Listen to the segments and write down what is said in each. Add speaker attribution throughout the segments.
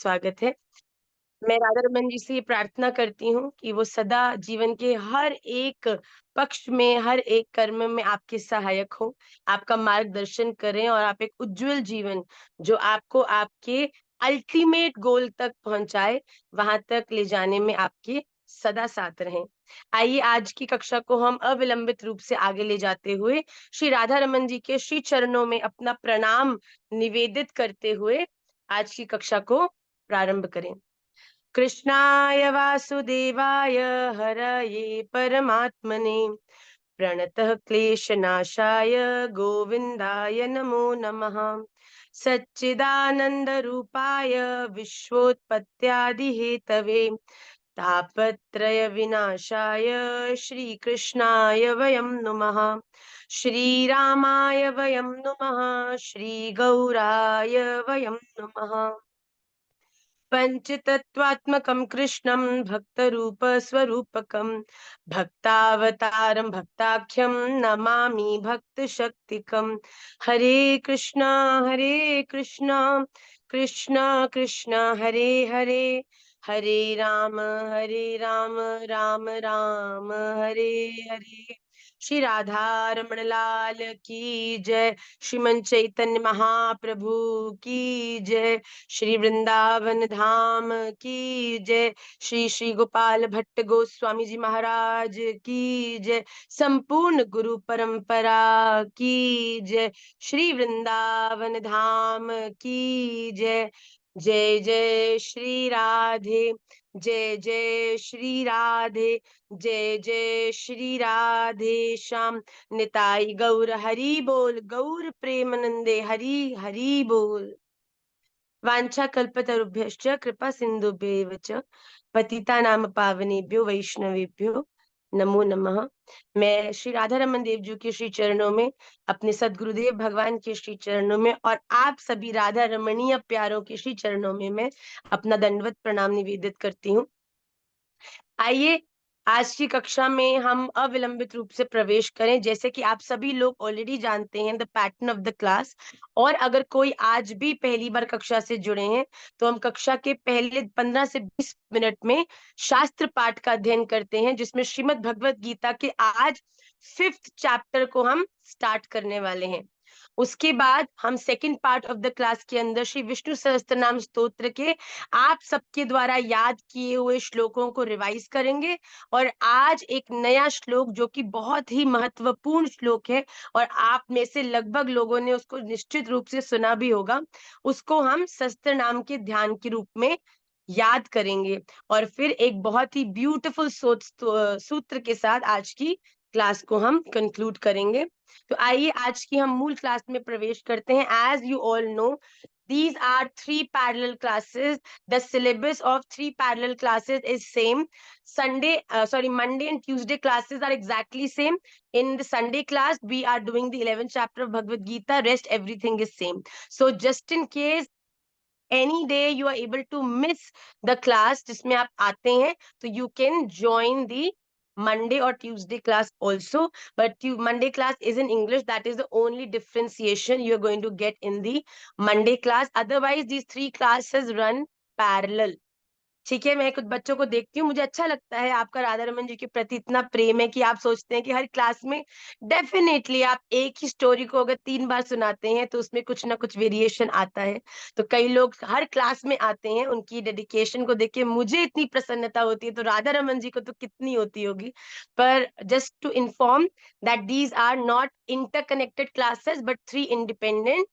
Speaker 1: स्वागत है। मैं राधा रमन जी से ये प्रार्थना करती हूँ कि वो सदा जीवन के हर एक पक्ष में, हर एक कर्म में आपके सहायक हों, आपका मार्गदर्शन करें और आप एक उज्जवल जीवन जो आपको आपके अल्टीमेट गोल तक पहुँचाए, वहाँ तक ले जाने में आपके सदा साथ रहें। आइए आज की कक्षा को हम अविलंबित रूप से आगे ले जाते हुए श्री राधा रमन जी के श्री चरणों में अपना प्रणाम निवेदित करते हुए आज की कक्षा को प्रारंभ करें। कृष्णाय वासुदेवाय हरये परमात्मने प्रणतः क्लेशनाशाय गोविन्दाय नमो नमः। सच्चिदानन्दरूपाय विश्वोत्पत्त्यादिहेतवे तापत्रय विनाशाय श्रीकृष्णाय वयं नुमः। श्रीरामाय वयं नुमः। श्रीगौराय वयं नुमः। पञ्चतत्त्वात्मकं कृष्णं भक्तरूपस्वरूपकं भक्तावतारं भक्ताख्यं नमामि भक्तशक्तिकं। हरे कृष्ण कृष्ण कृष्ण हरे हरे, हरे राम राम राम हरे हरे। श्री राधा रमण लाल की जय। श्रीमन चैतन्य महाप्रभु की जय। श्री वृंदावन धाम की जय। श्री श्री गोपाल भट्ट गोस्वामी जी महाराज की जय। संपूर्ण गुरु परंपरा की जय। श्री वृंदावन धाम की जय। जय जय श्री राधे, जय जय श्री राधे, जय जय श्री राधे श्याम। निताई गौर हरि बोल, गौर प्रेमानंदे हरि हरि बोल। वाञ्छाकल्पतरुभ्यश्च कृपा सिन्धुभ्यैव च पतितानां पावनेभ्यो वैष्णवेभ्यो नमो नमः। मैं श्री राधा रमन देव जी के श्री चरणों में, अपने सदगुरुदेव भगवान के श्री चरणों में और आप सभी राधा रमणीय प्यारों के श्री चरणों में मैं अपना दंडवत प्रणाम निवेदित करती हूँ। आइए आज की कक्षा में हम अविलंबित रूप से प्रवेश करें। जैसे कि आप सभी लोग ऑलरेडी जानते हैं the pattern of the class, और अगर कोई आज भी पहली बार कक्षा से जुड़े हैं तो हम कक्षा के पहले 15 से 20 मिनट में शास्त्र पाठ का अध्ययन करते हैं, जिसमें श्रीमद् भगवत गीता के आज 5th चैप्टर को हम स्टार्ट करने वाले हैं। उसके बाद हम second part of the class के अंदर श्री विष्णु सहस्त्रनाम स्तोत्र के आप सबके द्वारा याद किए हुए श्लोकों को रिवाइज करेंगे। और आज एक नया श्लोक जो कि बहुत ही महत्वपूर्ण श्लोक है और आप में से लगभग लोगों ने उसको निश्चित रूप से सुना भी होगा, उसको हम सहस्त्र नाम के ध्यान के रूप में याद करेंगे। और फिर एक बहुत ही ब्यूटीफुल सूत्र के साथ आज की क्लास को हम कंक्लूड करेंगे। तो आइए आज की हम मूल क्लास में प्रवेश करते हैं। As you all know, these are 3 parallel classes. The syllabus of 3 parallel classes is same. Monday and Tuesday classes are exactly same. In the Sunday class we are doing the 11th chapter of Bhagavad Gita. Rest everything is same. So just in case any day you are able to miss the class जिसमें आप आते हैं, तो you can join the Monday or Tuesday class also. But Monday class is in English. That is the only differentiation you are going to get in the Monday class. Otherwise these 3 classes run parallel. ठीक है। मैं कुछ बच्चों को देखती हूँ, मुझे अच्छा लगता है आपका राधा रमन जी के प्रति इतना प्रेम है कि आप सोचते हैं कि हर क्लास में डेफिनेटली आप एक ही स्टोरी को अगर 3 बार सुनाते हैं तो उसमें कुछ ना कुछ वेरिएशन आता है। तो कई लोग हर क्लास में आते हैं, उनकी डेडिकेशन को देख के मुझे इतनी प्रसन्नता होती है, तो राधा रमन जी को तो कितनी होती होगी। पर just to inform that these are not interconnected classes but 3 independent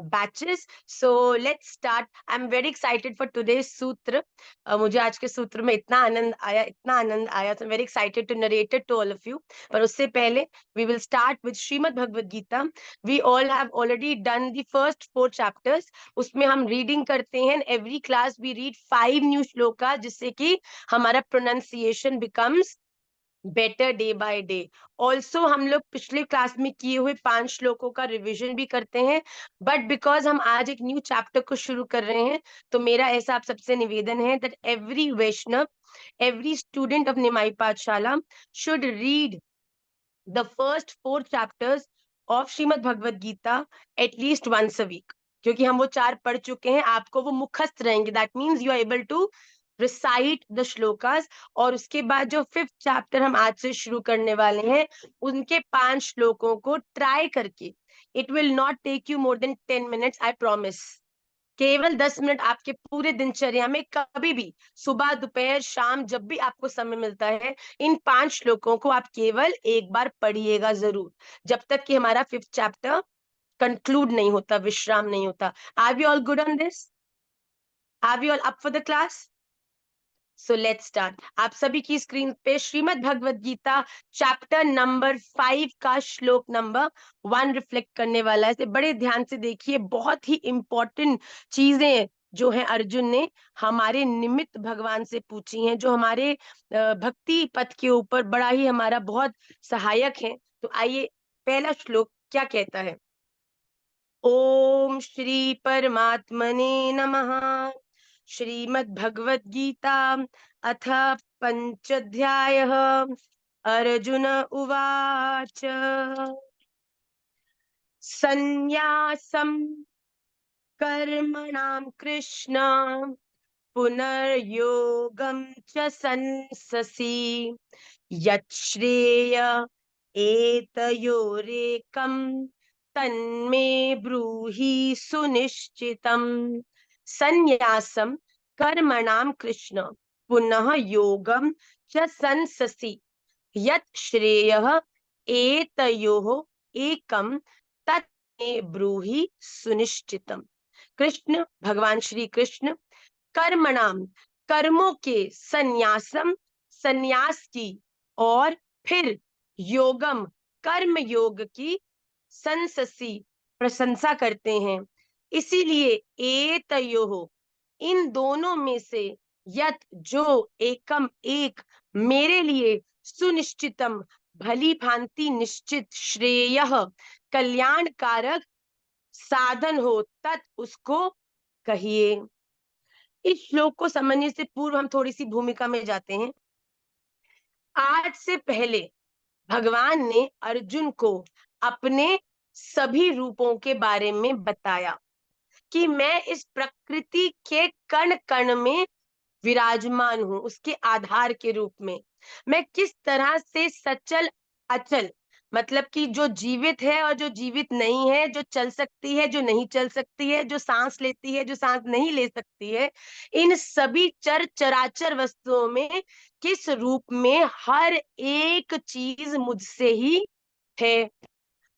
Speaker 1: batches. So let's start. I'm very excited for today's सूत्र. मुझे आज के सूत्र में इतना आनंद आया, so I'm very excited to narrate it to all of you. पर उससे पहले we will start with Shrimad Bhagavad Gita. We all have already done the first 4 chapters. उसमें हम रीडिंग करते हैं. Every class we read 5 new shloka, जिससे कि हमारा pronunciation becomes better day by day. Also हम लोग पिछले क्लास में किए हुए 5 श्लोकों का रिवीजन भी करते हैं, बट बिकॉज हम आज एक न्यू चैप्टर को शुरू कर रहे हैं, तो मेरा ऐसा आप सबसे निवेदन है that every Vaishnav, every student of Nimai Pathshala should read the first 4 chapters of Shrimad Bhagavad Gita at least once a week. क्योंकि हम वो 4 पढ़ चुके हैं, आपको वो मुखस्त रहेंगे। That means you are able to recite the shlokas. और उसके बाद जो 5th चैप्टर हम आज से शुरू करने वाले हैं, उनके 5 श्लोकों को ट्राई करके, it will not take you more than 10 minutes, I promise. केवल 10 मिनट आपके पूरे दिनचर्या में, कभी भी सुबह दोपहर शाम जब भी आपको समय मिलता है, इन 5 श्लोकों को आप केवल एक बार पढ़िएगा जरूर, जब तक कि हमारा 5th चैप्टर कंक्लूड नहीं होता, विश्राम नहीं होता। Are we all good on this? Are we all up for the class? So let's start. आप सभी की स्क्रीन पे श्रीमद् भगवत गीता चैप्टर नंबर 5 का श्लोक नंबर 1 रिफ्लेक्ट करने वाला है। इसे बड़े ध्यान से देखिए, बहुत ही इंपॉर्टेंट चीजें जो है अर्जुन ने हमारे निमित्त भगवान से पूछी हैं, जो हमारे भक्ति पथ के ऊपर बड़ा ही हमारा बहुत सहायक है। तो आइए, पहला श्लोक क्या कहता है। ओम श्री परमात्मने नमः। श्रीमद् भगवत गीता अथ पंचोऽध्यायः। अर्जुन उवाच सन्न्यासं कर्मणां कृष्ण पुनर्योगं च संससि यच्छ्रेय एतयोरेकं तन्मे ब्रूहि सुनिश्चितम्। सन्न्यासं कर्मणां कृष्ण पुनः योगं च संससि यत् श्रेयः एतयोः एकं तत् मे ब्रूहि सुनिश्चितम्। कृष्ण, भगवान श्री कृष्ण, कर्मणाम, कर्मों के, संन्यासम, संन्यास की, और फिर योगम, कर्म योग की, संससी, प्रशंसा करते हैं। इसीलिए एतयोः, इन दोनों में से, यत, जो, एकम, एक, मेरे लिए, सुनिश्चितम, भली भांति निश्चित, श्रेयः, कल्याणकारक साधन हो, तत्, उसको कहिए। इस श्लोक को समझने से पूर्व हम थोड़ी सी भूमिका में जाते हैं। आज से पहले भगवान ने अर्जुन को अपने सभी रूपों के बारे में बताया कि मैं इस प्रकृति के कण कण में विराजमान हूं, उसके आधार के रूप में। मैं किस तरह से सचल अचल, मतलब कि जो जीवित है और जो जीवित नहीं है, जो चल सकती है, जो नहीं चल सकती है, जो सांस लेती है, जो सांस नहीं ले सकती है, इन सभी चर चराचर वस्तुओं में किस रूप में हर एक चीज मुझसे ही है।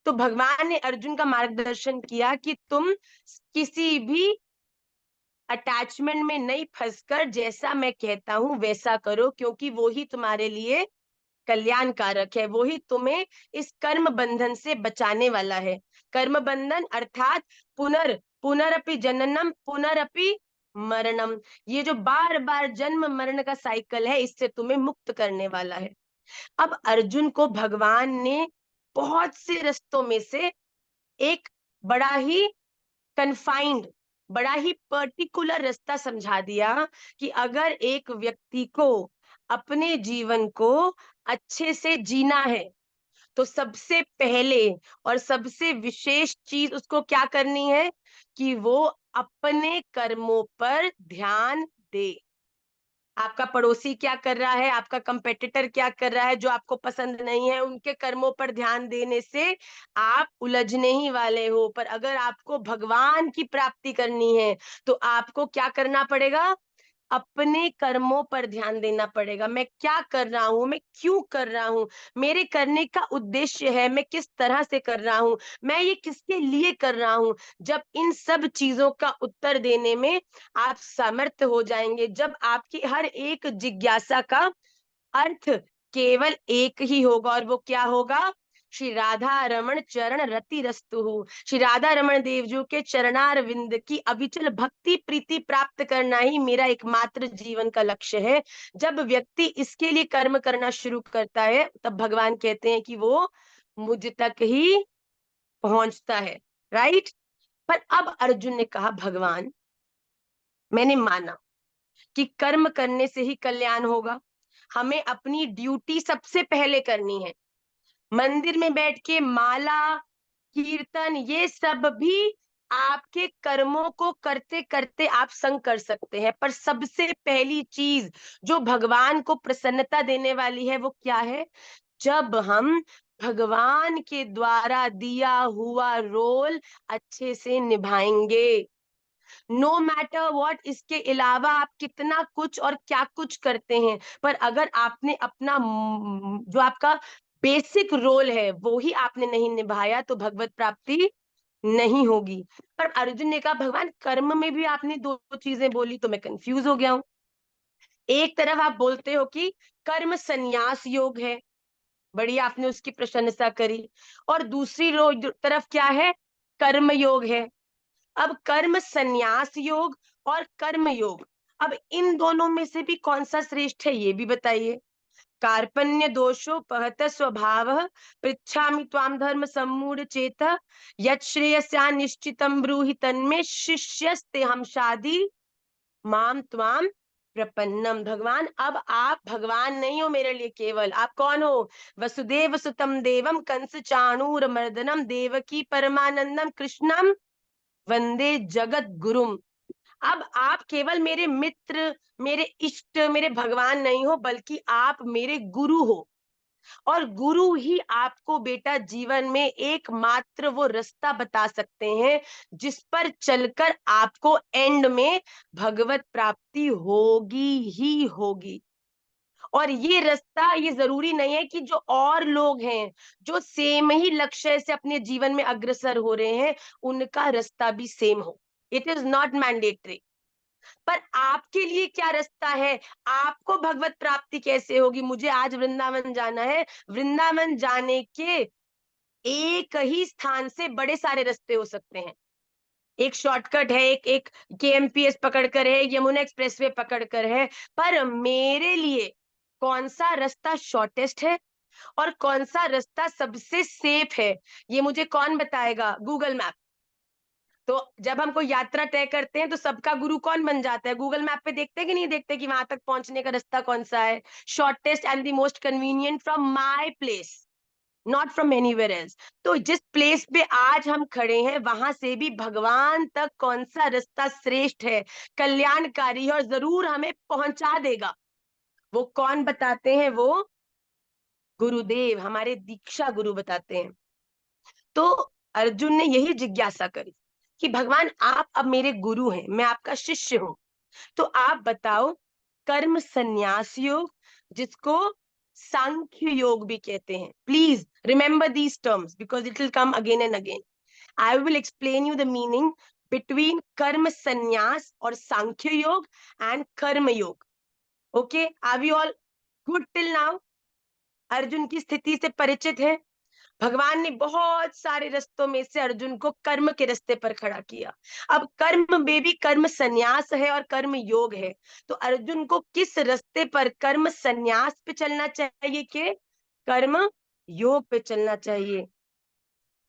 Speaker 1: तो भगवान ने अर्जुन का मार्गदर्शन किया कि तुम किसी भी अटैचमेंट में नहीं फंसकर जैसा मैं कहता हूं वैसा करो, क्योंकि वो ही तुम्हारे लिए कल्याणकारक है, वो ही तुम्हें इस कर्म बंधन से बचाने वाला है। कर्म बंधन अर्थात पुनरअपि जननम पुनरअपि मरणम, ये जो बार बार जन्म मरण का साइकिल है, इससे तुम्हें मुक्त करने वाला है। अब अर्जुन को भगवान ने बहुत से रास्तों में से एक बड़ा ही कन्फाइंड, बड़ा ही पर्टिकुलर रास्ता समझा दिया कि अगर एक व्यक्ति को अपने जीवन को अच्छे से जीना है, तो सबसे पहले और सबसे विशेष चीज उसको क्या करनी है कि वो अपने कर्मों पर ध्यान दे। आपका पड़ोसी क्या कर रहा है, आपका कंपेटिटर क्या कर रहा है, जो आपको पसंद नहीं है, उनके कर्मों पर ध्यान देने से आप उलझने ही वाले हो। पर अगर आपको भगवान की प्राप्ति करनी है, तो आपको क्या करना पड़ेगा, अपने कर्मों पर ध्यान देना पड़ेगा। मैं क्या कर रहा हूं, मैं क्यों कर रहा हूं, मेरे करने का उद्देश्य है, मैं किस तरह से कर रहा हूं, मैं ये किसके लिए कर रहा हूं। जब इन सब चीजों का उत्तर देने में आप समर्थ हो जाएंगे, जब आपकी हर एक जिज्ञासा का अर्थ केवल एक ही होगा, और वो क्या होगा, श्री राधा रमण चरण रति रस्तु, श्री राधा रमण देव जी के चरणार विंद की अविचल भक्ति प्रीति प्राप्त करना ही मेरा एकमात्र जीवन का लक्ष्य है। जब व्यक्ति इसके लिए कर्म करना शुरू करता है, तब भगवान कहते हैं कि वो मुझ तक ही पहुंचता है। राइट। पर अब अर्जुन ने कहा, भगवान, मैंने माना कि कर्म करने से ही कल्याण होगा, हमें अपनी ड्यूटी सबसे पहले करनी है। मंदिर में बैठ के माला कीर्तन ये सब भी आपके कर्मों को करते करते आप संग कर सकते हैं, पर सबसे पहली चीज जो भगवान को प्रसन्नता देने वाली है वो क्या है? जब हम भगवान के द्वारा दिया हुआ रोल अच्छे से निभाएंगे। नो मैटर व्हाट, इसके अलावा आप कितना कुछ और क्या कुछ करते हैं, पर अगर आपने अपना जो आपका बेसिक रोल है वो ही आपने नहीं निभाया तो भगवत प्राप्ति नहीं होगी। पर अर्जुन ने कहा भगवान कर्म में भी आपने दो चीजें बोली तो मैं कंफ्यूज हो गया हूं। एक तरफ आप बोलते हो कि कर्म संन्यास योग है, बड़ी आपने उसकी प्रशंसा करी, और दूसरी तरफ क्या है? कर्म योग है। अब कर्म संन्यास योग और कर्म योग, अब इन दोनों में से भी कौन सा श्रेष्ठ है ये भी बताइए। कार्पण्य दोषो पहत स्वभाव, पृच्छामि त्वाम धर्म सम्मूढ़ चेत, यत् श्रेयस्या निश्चितम ब्रूहि तन्मे शिष्यस्ते हम शादी माम त्वाम प्रपन्नम। भगवान अब आप भगवान नहीं हो मेरे लिए, केवल आप कौन हो? वसुदेव सुतम देवम कंस चाणूर मर्दनम देवकी परमानंदम कृष्णम वंदे जगत गुरुम। अब आप केवल मेरे मित्र, मेरे इष्ट, मेरे भगवान नहीं हो, बल्कि आप मेरे गुरु हो। और गुरु ही आपको बेटा जीवन में एकमात्र वो रास्ता बता सकते हैं जिस पर चलकर आपको एंड में भगवत प्राप्ति होगी ही होगी। और ये रास्ता, ये जरूरी नहीं है कि जो और लोग हैं जो सेम ही लक्ष्य से अपने जीवन में अग्रसर हो रहे हैं उनका रास्ता भी सेम हो। It is not mandatory. पर आपके लिए क्या रास्ता है? आपको भगवत प्राप्ति कैसे होगी? मुझे आज वृंदावन जाना है, वृंदावन जाने के एक ही स्थान से बड़े सारे रास्ते हो सकते हैं। एक शॉर्टकट है, एक एक केएमपीएस पकड़कर है, यमुना एक्सप्रेसवे पकड़कर है, पर मेरे लिए कौन सा रास्ता शॉर्टेस्ट है और कौन सा रास्ता सबसे सेफ है, ये मुझे कौन बताएगा? Google map. तो जब हम कोई यात्रा तय करते हैं तो सबका गुरु कौन बन जाता है? गूगल मैप पे देखते हैं कि नहीं देखते कि वहां तक पहुंचने का रास्ता कौन सा है? Shortest and the most convenient from my place, not from anywhere else. तो जिस प्लेस पे आज हम खड़े हैं वहां से भी भगवान तक कौन सा रास्ता श्रेष्ठ है, कल्याणकारी है और जरूर हमें पहुंचा देगा, वो कौन बताते हैं? वो गुरुदेव, हमारे दीक्षा गुरु बताते हैं। तो अर्जुन ने यही जिज्ञासा करी कि भगवान आप अब मेरे गुरु हैं, मैं आपका शिष्य हूं, तो आप बताओ कर्म संन्यास योग, जिसको सांख्य योग भी कहते हैं, please remember these terms because it will come again and again. I will explain you the meaning between karma sannyas और सांख्य योग and karma yoga. Okay, are we all good till now? Arjun की स्थिति से परिचित है? भगवान ने बहुत सारे रास्तों में से अर्जुन को कर्म के रास्ते पर खड़ा किया। अब कर्म में भी कर्म संन्यास है और कर्म योग है, तो अर्जुन को किस रास्ते पर, कर्म संन्यास पे चलना चाहिए कि कर्म योग पे चलना चाहिए?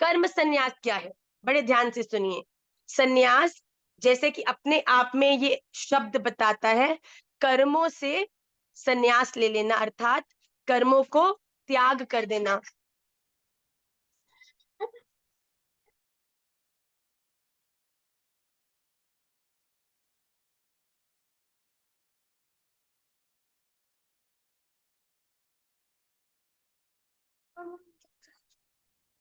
Speaker 1: कर्म संन्यास क्या है? बड़े ध्यान से सुनिए। संन्यास, जैसे कि अपने आप में ये शब्द बताता है, कर्मों से संन्यास ले लेना, अर्थात कर्मों को त्याग कर देना।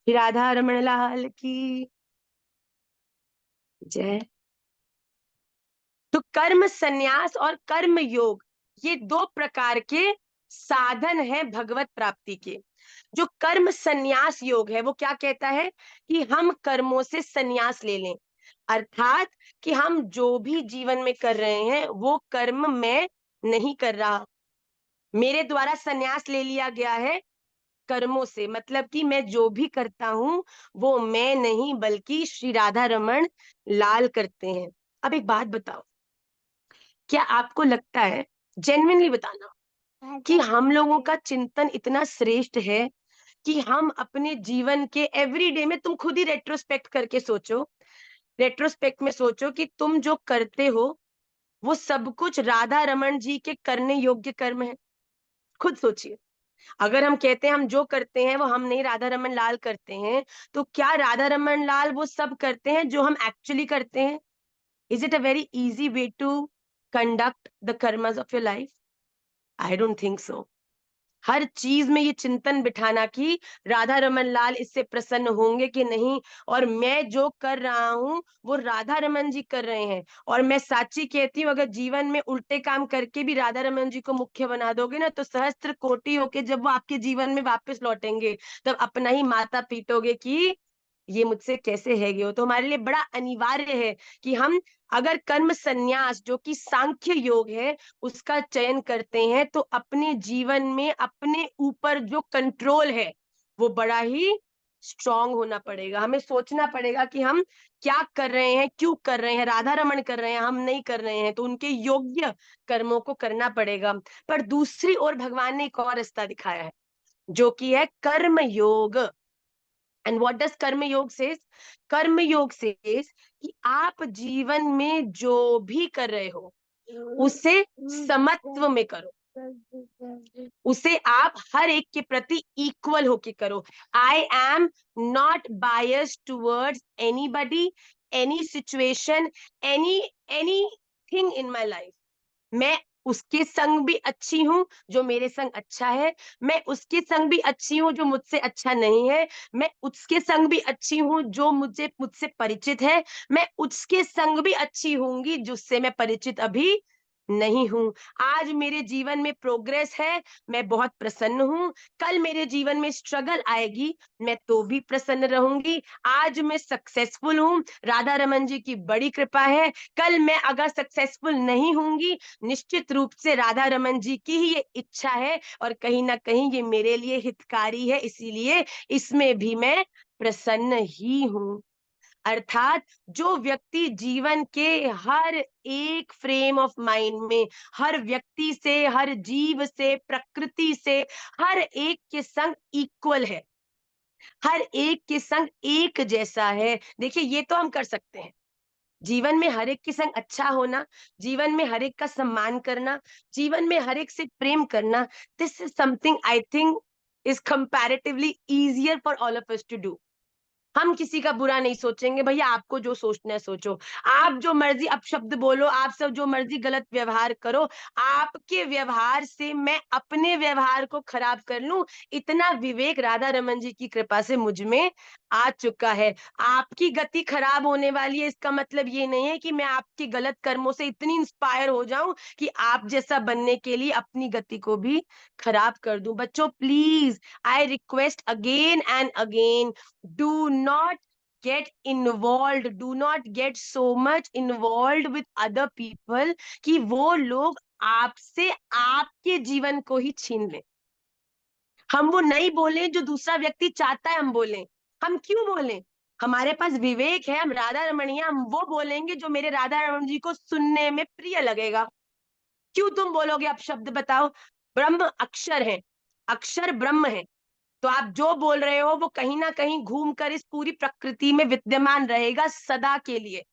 Speaker 1: राधा रमण लाल की जय। तो कर्म संन्यास और कर्म योग, ये दो प्रकार के साधन है भगवत प्राप्ति के। जो कर्म संन्यास योग है वो क्या कहता है कि हम कर्मों से संन्यास ले लें, अर्थात कि हम जो भी जीवन में कर रहे हैं वो कर्म मैं नहीं कर रहा, मेरे द्वारा संन्यास ले लिया गया है कर्मों से, मतलब कि मैं जो भी करता हूं वो मैं नहीं बल्कि श्री राधा रमन लाल करते हैं। अब एक बात बताओ, क्या आपको लगता है, जेन्युइनली बताना, कि हम लोगों का चिंतन इतना श्रेष्ठ है कि हम अपने जीवन के एवरीडे में, तुम खुद ही रेट्रोस्पेक्ट करके सोचो, रेट्रोस्पेक्ट में सोचो कि तुम जो करते हो वो सब कुछ राधा रमन जी के करने योग्य कर्म है? खुद सोचिए। अगर हम कहते हैं हम जो करते हैं वो हम नहीं, राधा रमन लाल करते हैं, तो क्या राधा रमन लाल वो सब करते हैं जो हम एक्चुअली करते हैं? Is it a very easy way to conduct the karmas of your life? I don't think so. हर चीज में ये चिंतन बिठाना कि राधा रमन लाल इससे प्रसन्न होंगे कि नहीं, और मैं जो कर रहा हूं वो राधा रमन जी कर रहे हैं। और मैं साची कहती हूँ, अगर जीवन में उल्टे काम करके भी राधा रमन जी को मुख्य बना दोगे ना, तो सहस्त्र कोटि होके जब वो आपके जीवन में वापस लौटेंगे, तब अपना ही माथा पीटोगे कि ये मुझसे कैसे है गए हो। तो हमारे लिए बड़ा अनिवार्य है कि हम अगर कर्म संन्यास जो कि सांख्य योग है उसका चयन करते हैं, तो अपने जीवन में अपने ऊपर जो कंट्रोल है वो बड़ा ही स्ट्रांग होना पड़ेगा। हमें सोचना पड़ेगा कि हम क्या कर रहे हैं, क्यों कर रहे हैं। राधा रमन कर रहे हैं, हम नहीं कर रहे हैं, तो उनके योग्य कर्मों को करना पड़ेगा। पर दूसरी ओर भगवान ने एक और रास्ता दिखाया है, जो कि है कर्म योग। एंड व्हाट डज कर्म योग सेज? कर्म योग सेज कि आप जीवन में जो भी कर रहे हो उसे समत्व में करो, उसे आप हर एक के प्रति इक्वल होके करो। आई am not biased towards anybody, any situation, any anything in my life. मैं उसके संग भी अच्छी हूं जो मेरे संग अच्छा है, मैं उसके संग भी अच्छी हूं जो मुझसे अच्छा नहीं है, मैं उसके संग भी अच्छी हूं जो मुझसे परिचित है, मैं उसके संग भी अच्छी होंगी जिससे मैं परिचित अभी नहीं हूं। आज मेरे जीवन में प्रोग्रेस है, मैं बहुत प्रसन्न हूं। कल मेरे जीवन में स्ट्रगल आएगी, मैं तो भी प्रसन्न रहूंगी। आज मैं सक्सेसफुल हूं, राधा रमन जी की बड़ी कृपा है। कल मैं अगर सक्सेसफुल नहीं होंगी, निश्चित रूप से राधा रमन जी की ही ये इच्छा है, और कहीं ना कहीं ये मेरे लिए हितकारी है, इसीलिए इसमें भी मैं प्रसन्न ही हूं। अर्थात जो व्यक्ति जीवन के हर एक फ्रेम ऑफ माइंड में, हर व्यक्ति से, हर जीव से, प्रकृति से, हर एक के संग इक्वल है, हर एक के संग एक जैसा है। देखिए, ये तो हम कर सकते हैं, जीवन में हर एक के संग अच्छा होना, जीवन में हर एक का सम्मान करना, जीवन में हर एक से प्रेम करना। This is something I think is comparatively easier for all of us to do. हम किसी का बुरा नहीं सोचेंगे, भैया आपको जो सोचना है सोचो, आप जो मर्जी अपशब्द बोलो, आप सब जो मर्जी गलत व्यवहार करो, आपके व्यवहार से मैं अपने व्यवहार को खराब कर लूं, इतना विवेक राधा रमन जी की कृपा से मुझ में आ चुका है। आपकी गति खराब होने वाली है, इसका मतलब ये नहीं है कि मैं आपके गलत कर्मों से इतनी इंस्पायर हो जाऊं कि आप जैसा बनने के लिए अपनी गति को भी खराब कर दूं। बच्चों please, I request again and again, do not get involved, do not get so much involved with other people कि वो लोग आपसे आपके जीवन को ही छीन लें। हम वो नहीं बोले जो दूसरा व्यक्ति चाहता है हम बोलें। हम क्यों बोलें? हमारे पास विवेक है, हम राधा रमणिया, हम वो बोलेंगे जो मेरे राधा रमन जी को सुनने में प्रिय लगेगा। क्यों तुम बोलोगे अब शब्द? बताओ। ब्रह्म अक्षर है, अक्षर ब्रह्म है, तो आप जो बोल रहे हो वो कहीं ना कहीं घूम कर इस पूरी प्रकृति में विद्यमान रहेगा सदा के लिए।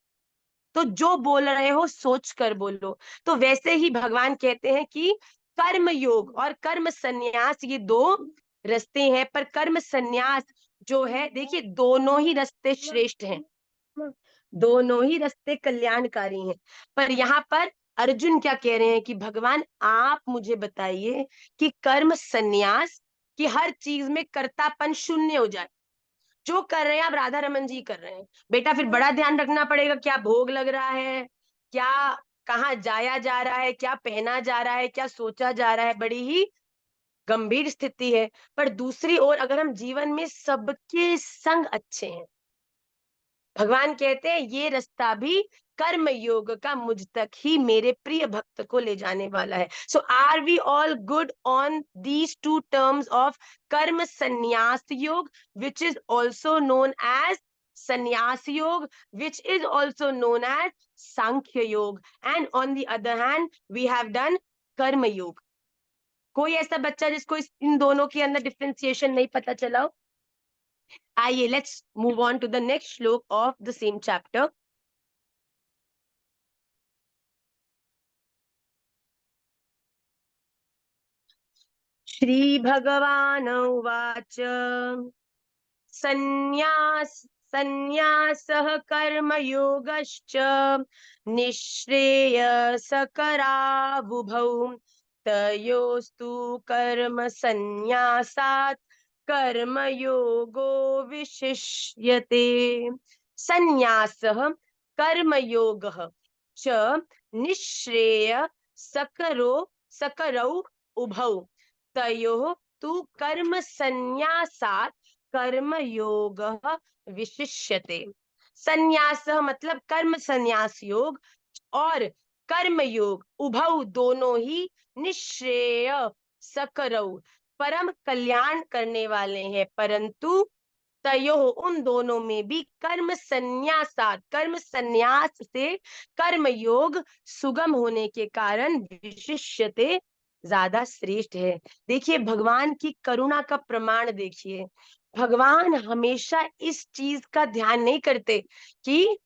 Speaker 1: तो जो बोल रहे हो सोच कर बोलो। तो वैसे ही भगवान कहते हैं कि कर्म योग और कर्म संन्यास ये दो रास्ते हैं, पर कर्म संन्यास जो है, देखिए दोनों ही रास्ते श्रेष्ठ हैं, दोनों ही रास्ते कल्याणकारी हैं। पर यहाँ पर अर्जुन क्या कह रहे हैं कि भगवान आप मुझे बताइए कि कर्म संन्यास कि हर चीज में कर्तापन शून्य हो जाए। जो कर रहे हैं आप राधा रमन जी कर रहे हैं, बेटा फिर बड़ा ध्यान रखना पड़ेगा, क्या भोग लग रहा है, क्या कहाँ जाया जा रहा है, क्या पहना जा रहा है, क्या सोचा जा रहा है, बड़ी ही गंभीर स्थिति है। पर दूसरी ओर अगर हम जीवन में सबके संग अच्छे हैं, भगवान कहते हैं ये रास्ता भी कर्म योग का मुझ तक ही मेरे प्रिय भक्त को ले जाने वाला है। So are we all good on these two terms of Karma Sannyasa Yoga, which is also known as Sannyasa Yoga, which is also known as Sankhya योग, and on the other hand we have done Karma Yoga. कोई ऐसा बच्चा जिसको इन दोनों के अंदर डिफ्रेंसिएशन नहीं पता चला हो? आइए, let's move on to the next shloka of the same chapter. श्रीभगवानुवाच संन्यासः कर्मयोगश्च निःश्रेयसकरावुभौ तयोस्तु कर्म संन्यासात् कर्मयोगो विशिष्यते। संन्यासः कर्मयोगः च निःश्रेय सकरौ उभौ तयोः तु कर्म संन्यासात् कर्म योग विशिष्यते। संन्यास मतलब कर्म संन्यास योग और कर्म योग उभौ दोनों ही निश्रेय सकरौ परम कल्याण करने वाले हैं, परंतु तयो उन दोनों में भी कर्म संन्यास से कर्म योग सुगम होने के कारण विशिष्यते ज्यादा श्रेष्ठ है। देखिए भगवान की करुणा का प्रमाण देखिए, भगवान हमेशा इस चीज का ध्यान नहीं करते कि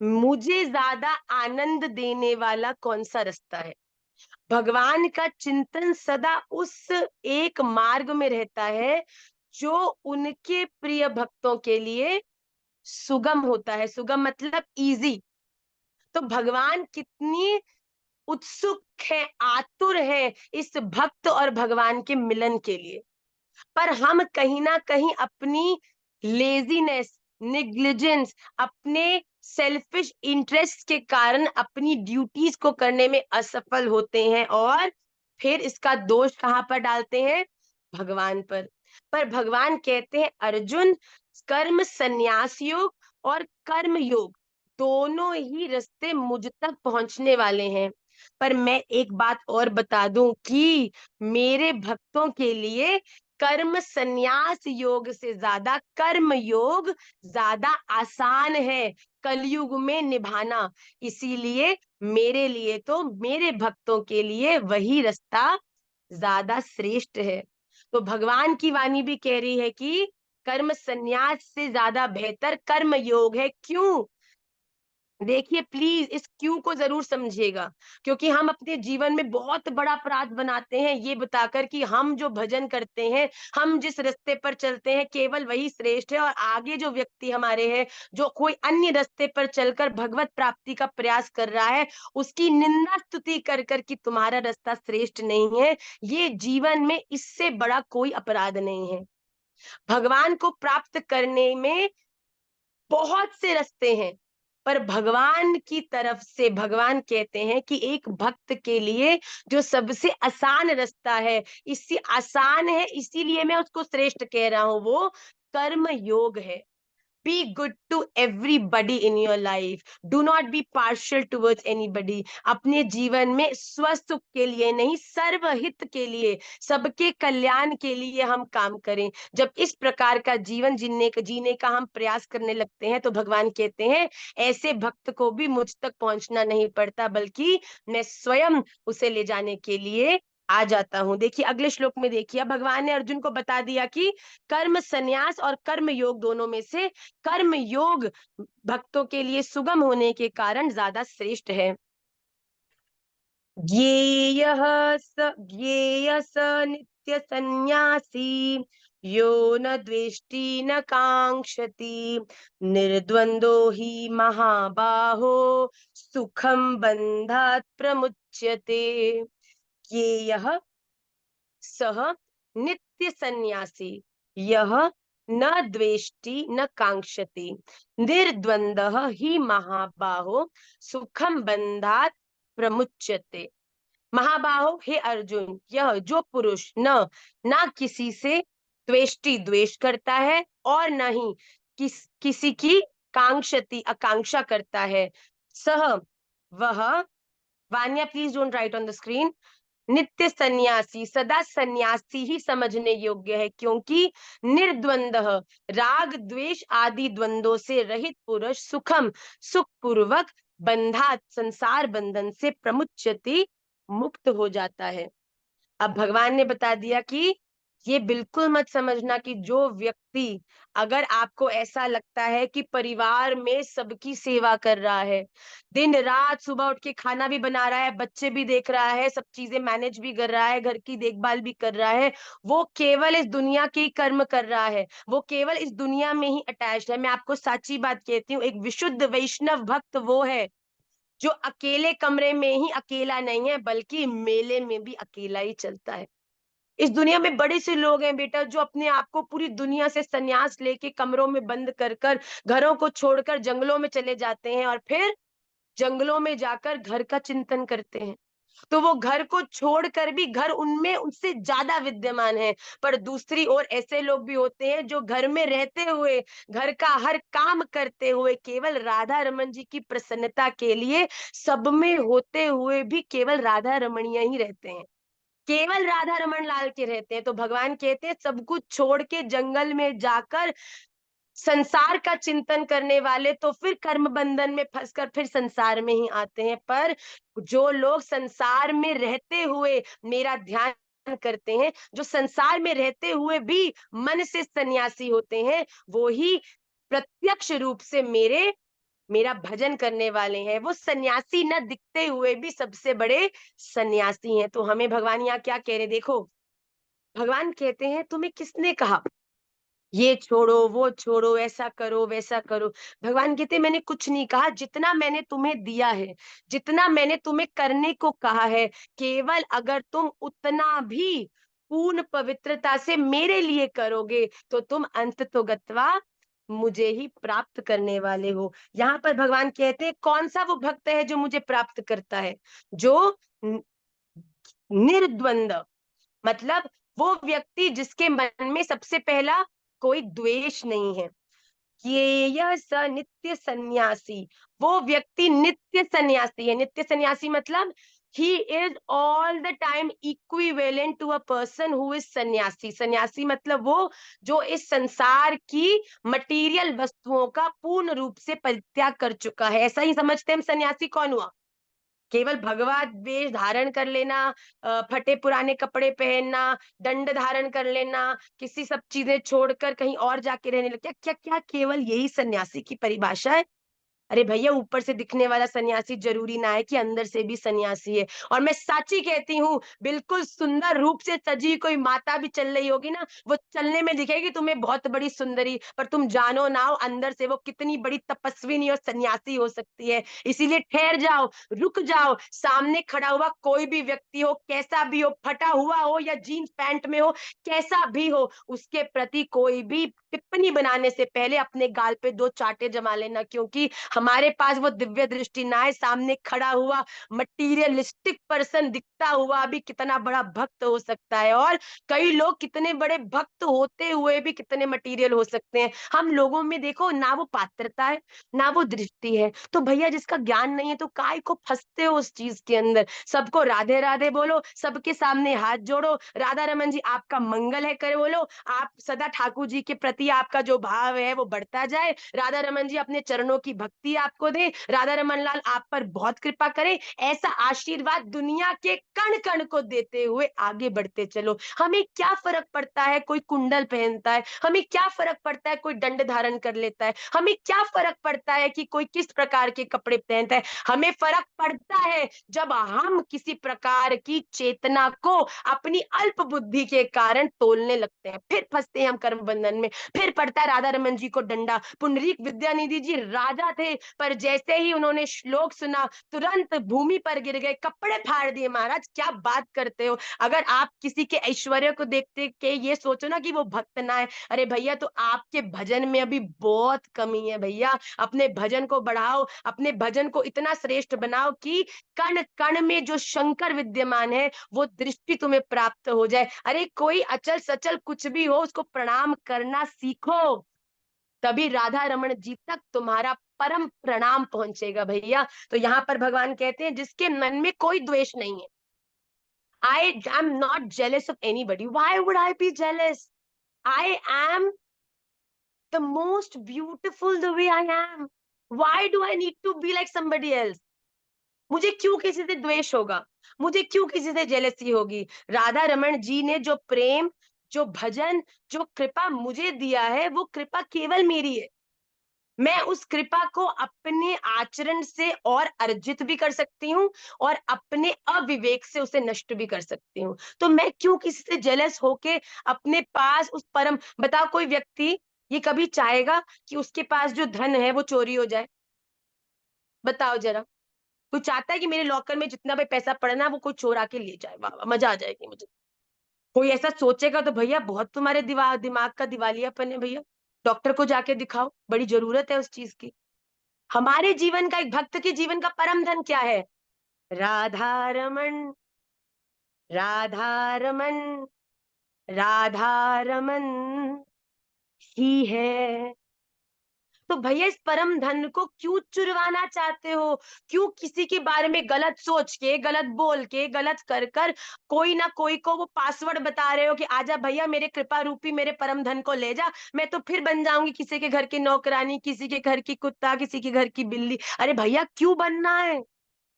Speaker 1: मुझे ज्यादा आनंद देने वाला कौन सा रास्ता है। भगवान का चिंतन सदा उस एक मार्ग में रहता है जो उनके प्रिय भक्तों के लिए सुगम होता है। सुगम मतलब इजी। तो भगवान कितनी उत्सुक है, आतुर है इस भक्त और भगवान के मिलन के लिए, पर हम कहीं ना कहीं अपनी लेजीनेस, निग्लिजेंस, अपने सेल्फिश इंटरेस्ट के कारण अपनी ड्यूटीज को करने में असफल होते हैं और फिर इसका दोष कहाँ पर डालते हैं? भगवान पर भगवान कहते हैं अर्जुन, कर्म संन्यास योग और कर्म योग दोनों ही रास्ते मुझ तक पहुंचने वाले हैं। पर मैं एक बात और बता दूं कि मेरे भक्तों के लिए कर्म संन्यास योग से ज्यादा कर्म योग ज्यादा आसान है कलयुग में निभाना। इसीलिए मेरे लिए तो मेरे भक्तों के लिए वही रास्ता ज्यादा श्रेष्ठ है। तो भगवान की वाणी भी कह रही है कि कर्म संन्यास से ज्यादा बेहतर कर्म योग है। क्यों? देखिए प्लीज इस क्यों को जरूर समझिएगा, क्योंकि हम अपने जीवन में बहुत बड़ा अपराध बनाते हैं ये बताकर कि हम जो भजन करते हैं, हम जिस रास्ते पर चलते हैं केवल वही श्रेष्ठ है, और आगे जो व्यक्ति हमारे हैं जो कोई अन्य रास्ते पर चलकर भगवत प्राप्ति का प्रयास कर रहा है, उसकी निंदा स्तुति कर कर कि तुम्हारा रास्ता श्रेष्ठ नहीं है। ये जीवन में इससे बड़ा कोई अपराध नहीं है। भगवान को प्राप्त करने में बहुत से रास्ते हैं, पर भगवान की तरफ से भगवान कहते हैं कि एक भक्त के लिए जो सबसे आसान रास्ता है, इससे आसान है इसीलिए मैं उसको श्रेष्ठ कह रहा हूं, वो कर्म योग है। Be good to everybody in your life, do not be partial towards anybody. अपने जीवन में स्वसुख के लिए नहीं, सर्वहित के लिए, सबके कल्याण के लिए हम काम करें। जब इस प्रकार का जीवन जीने का हम प्रयास करने लगते हैं तो भगवान कहते हैं ऐसे भक्त को भी मुझ तक पहुंचना नहीं पड़ता, बल्कि मैं स्वयं उसे ले जाने के लिए आ जाता हूं। देखिए अगले श्लोक में देखिए, भगवान ने अर्जुन को बता दिया कि कर्म संन्यास और कर्म योग दोनों में से कर्म योग भक्तों के लिए सुगम होने के कारण ज्यादा श्रेष्ठ है। ज्ञेय स नित्य संन्यासी यो न द्वेष्टि न कांक्षति निर्द्वंदो हि महाबाहो सुखम बंधात् प्रमुच्यते। ज्ञेयः सह नित्य संन्यासी यह न द्वेष्टि न कांक्षति निर्द्वंदः हि महाबाहो सुखम बंधात् प्रमुच्यते। महाबाहो हे अर्जुन, यह जो पुरुष न ना किसी से द्वेष्टि द्वेष करता है और न ही किसी की कांक्षति आकांक्षा करता है, सह वह, Vanya please don't write on the screen, नित्य सन्यासी सदा सन्यासी ही समझने योग्य है, क्योंकि निर्द्वंदः राग द्वेष आदि द्वंद्वों से रहित पुरुष सुखम सुख पूर्वक बंधात संसार बंधन से प्रमुच्यति मुक्त हो जाता है। अब भगवान ने बता दिया कि ये बिल्कुल मत समझना कि जो व्यक्ति, अगर आपको ऐसा लगता है कि परिवार में सबकी सेवा कर रहा है, दिन रात सुबह उठ के खाना भी बना रहा है, बच्चे भी देख रहा है, सब चीजें मैनेज भी कर रहा है, घर की देखभाल भी कर रहा है, वो केवल इस दुनिया के ही कर्म कर रहा है, वो केवल इस दुनिया में ही अटैच्ड है। मैं आपको सच्ची बात कहती हूँ, एक विशुद्ध वैष्णव भक्त वो है जो अकेले कमरे में ही अकेला नहीं है, बल्कि मेले में भी अकेला ही चलता है। इस दुनिया में बड़े से लोग हैं बेटा, जो अपने आप को पूरी दुनिया से संन्यास लेके कमरों में बंद कर कर, घरों को छोड़कर जंगलों में चले जाते हैं, और फिर जंगलों में जाकर घर का चिंतन करते हैं। तो वो घर को छोड़कर भी घर उनमें उनसे ज्यादा विद्यमान है। पर दूसरी ओर ऐसे लोग भी होते हैं जो घर में रहते हुए, घर का हर काम करते हुए, केवल राधा रमन जी की प्रसन्नता के लिए, सब में होते हुए भी केवल राधा रमणीय ही रहते हैं, केवल राधा रमन लाल के रहते हैं। तो भगवान कहते हैं सब कुछ छोड़ के जंगल में जाकर संसार का चिंतन करने वाले तो फिर कर्म बंधन में फंसकर फिर संसार में ही आते हैं, पर जो लोग संसार में रहते हुए मेरा ध्यान करते हैं, जो संसार में रहते हुए भी मन से सन्यासी होते हैं, वो ही प्रत्यक्ष रूप से मेरा भजन करने वाले हैं। वो सन्यासी न दिखते हुए भी सबसे बड़े सन्यासी हैं। तो हमें भगवान यहाँ क्या कह रहे, देखो, भगवान कहते हैं तुम्हें किसने कहा ये छोड़ो वो छोड़ो, ऐसा करो वैसा करो। भगवान कहते हैं मैंने कुछ नहीं कहा, जितना मैंने तुम्हें दिया है, जितना मैंने तुम्हें करने को कहा है, केवल अगर तुम उतना भी पूर्ण पवित्रता से मेरे लिए करोगे, तो तुम अंत तो गत्वा मुझे ही प्राप्त करने वाले हो। यहाँ पर भगवान कहते हैं कौन सा वो भक्त है जो मुझे प्राप्त करता है, जो न- निर्द्वंद, मतलब वो व्यक्ति जिसके मन में सबसे पहला कोई द्वेष नहीं है। ये यह स नित्य सन्यासी, वो व्यक्ति नित्य सन्यासी है। नित्य सन्यासी मतलब ही is all the time equivalent to a person who is sannyasi. सन्यासी मतलब वो जो इस संसार की मटेरियल वस्तुओं का पूर्ण रूप से परित्याग कर चुका है। ऐसा ही समझते हैं हम, सन्यासी कौन हुआ, केवल भगवा वेश धारण कर लेना, फटे पुराने कपड़े पहनना, दंड धारण कर लेना, किसी सब चीजें छोड़कर कहीं और जाके रहने लग, क्या क्या क्या केवल यही सन्यासी की परिभाषा है? अरे भैया, ऊपर से दिखने वाला सन्यासी जरूरी ना है कि अंदर से भी सन्यासी है। और मैं साची कहती हूँ, बिल्कुल सुंदर रूप से सजी कोई माता भी चल रही होगी ना, वो चलने में दिखेगी तुम्हें बहुत बड़ी सुंदरी, पर तुम जानो ना हो अंदर से वो कितनी बड़ी तपस्विनी और सन्यासी हो सकती है। इसीलिए ठहर जाओ, रुक जाओ, सामने खड़ा हुआ कोई भी व्यक्ति हो, कैसा भी हो, फटा हुआ हो या जीन्स पैंट में हो, कैसा भी हो, उसके प्रति कोई भी टिप्पणी बनाने से पहले अपने गाल पे दो चांटे जमा लेना, क्योंकि हमारे पास वो दिव्य दृष्टि ना है। सामने खड़ा हुआ मटीरियलिस्टिक पर्सन दिखता हुआ भी कितना बड़ा भक्त हो सकता है, और कई लोग कितने बड़े भक्त होते हुए भी कितने मटीरियल हो सकते हैं। हम लोगों में देखो ना वो पात्रता है, ना वो दृष्टि है। तो भैया जिसका ज्ञान नहीं है तो काय को फंसते हो उस चीज के अंदर। सबको राधे राधे बोलो, सबके सामने हाथ जोड़ो, राधा रमन जी आपका मंगल है करे बोलो, आप सदा ठाकुर जी के प्रति आपका जो भाव है वो बढ़ता जाए, राधा रमन जी अपने चरणों की भक्ति आपको दे, राधा रमन लाल आप पर बहुत कृपा करें, ऐसा आशीर्वाद दुनिया के कण कण को देते हुए आगे बढ़ते चलो। हमें क्या फर्क पड़ता है कोई कुंडल पहनता है, हमें क्या फर्क पड़ता है कोई दंड धारण कर लेता है, हमें क्या फर्क पड़ता है कि कोई किस प्रकार के कपड़े पहनता है। हमें फर्क पड़ता है जब हम किसी प्रकार की चेतना को अपनी अल्प बुद्धि के कारण तोलने लगते हैं, फिर फंसते हैं हम कर्म बंधन में, फिर पड़ता है राधा रमन जी को डंडा। पुंडरीक विद्यानिधि जी राजा थे, पर जैसे ही उन्होंने श्लोक सुना तुरंत भूमि पर गिर गए, कपड़े फाड़ दिए। महाराज क्या बात करते हो, अगर आप किसी के ऐश्वर्य को देखते के ये सोचो ना कि वो भक्त ना है, अरे भैया तो आपके भजन में अभी बहुत कमी है भैया। अपने भजन को बढ़ाओ, अपने भजन को इतना श्रेष्ठ बनाओ कि कण कण में जो शंकर विद्यमान है वो दृष्टि तुम्हें प्राप्त हो जाए। अरे कोई अचल सचल कुछ भी हो उसको प्रणाम करना सीखो, तभी राधा रमन जी तक तुम्हारा परम प्रणाम पहुंचेगा भैया। तो यहाँ पर भगवान कहते हैं जिसके मन में कोई द्वेष नहीं है, I am not jealous of anybody, why would I be jealous, I am the most beautiful the way I am, why do I need to be like somebody else. मुझे क्यों किसी से द्वेष होगा, मुझे क्यों किसी से जेलसी होगी। राधा रमन जी ने जो प्रेम जो भजन, जो कृपा मुझे दिया है, वो कृपा केवल मेरी है। मैं उस कृपा को अपने आचरण से और अर्जित भी कर सकती हूँ और अपने अविवेक से उसे नष्ट भी कर सकती हूँ। तो मैं क्यों किसी से जेलस होके अपने पास उस परम, बताओ कोई व्यक्ति ये कभी चाहेगा कि उसके पास जो धन है वो चोरी हो जाए? बताओ जरा। कोई चाहता है कि मेरे लॉकर में जितना भी पैसा पड़ा ना वो कोई चोरा के ले जाए? वाह वाह, मजा आ जाएगी मुझे। कोई ऐसा सोचेगा तो भैया बहुत तुम्हारे दिमाग का दिवालियापन है भैया। डॉक्टर को जाके दिखाओ, बड़ी जरूरत है उस चीज की। हमारे जीवन का, एक भक्त के जीवन का परम धन क्या है? राधा रमन, राधा रमन, राधा रमन ही है। तो भैया इस परम धन को क्यों चुरवाना चाहते हो? क्यों किसी के बारे में गलत सोच के, गलत बोल के, गलत कर कर कोई ना कोई को वो पासवर्ड बता रहे हो कि आजा भैया मेरे कृपा रूपी मेरे परम धन को ले जा, मैं तो फिर बन जाऊंगी किसी के घर की नौकरानी, किसी के घर की कुत्ता, किसी के घर की बिल्ली। अरे भैया क्यों बनना है?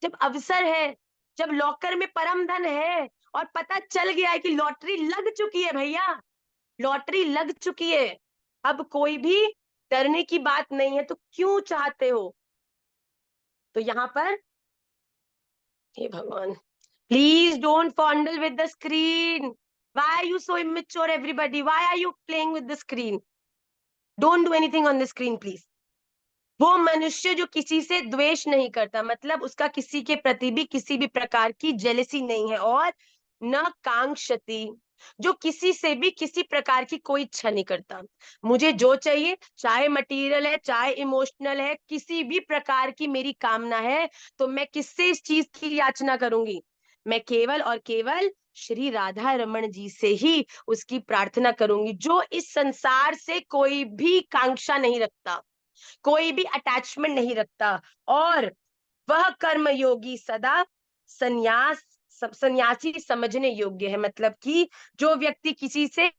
Speaker 1: जब अवसर है, जब लॉकर में परम धन है और पता चल गया है कि लॉटरी लग चुकी है भैया, लॉटरी लग चुकी है, अब कोई भी डरने की बात नहीं है, तो क्यों चाहते हो? तो यहाँ पर, हे भगवान, please don't fondle with the screen. Why are you so immature everybody? Why are you playing with the screen? Don't do anything on the screen please. वो मनुष्य जो किसी से द्वेष नहीं करता, मतलब उसका किसी के प्रति भी किसी भी प्रकार की जेलसी नहीं है, और न कांक्षति, जो किसी से भी किसी प्रकार की कोई इच्छा नहीं करता। मुझे जो चाहिए, चाहे मटेरियल है चाहे इमोशनल है, किसी भी प्रकार की मेरी कामना है, तो मैं किससे इस चीज की याचना करूंगी? मैं केवल और केवल श्री राधा रमन जी से ही उसकी प्रार्थना करूंगी, जो इस संसार से कोई भी कांक्षा नहीं रखता, कोई भी अटैचमेंट नहीं रखता, और वह कर्म योगी सदा संन्यास, सन्यासी समझने योग्य है। मतलब कि जो व्यक्ति किसी से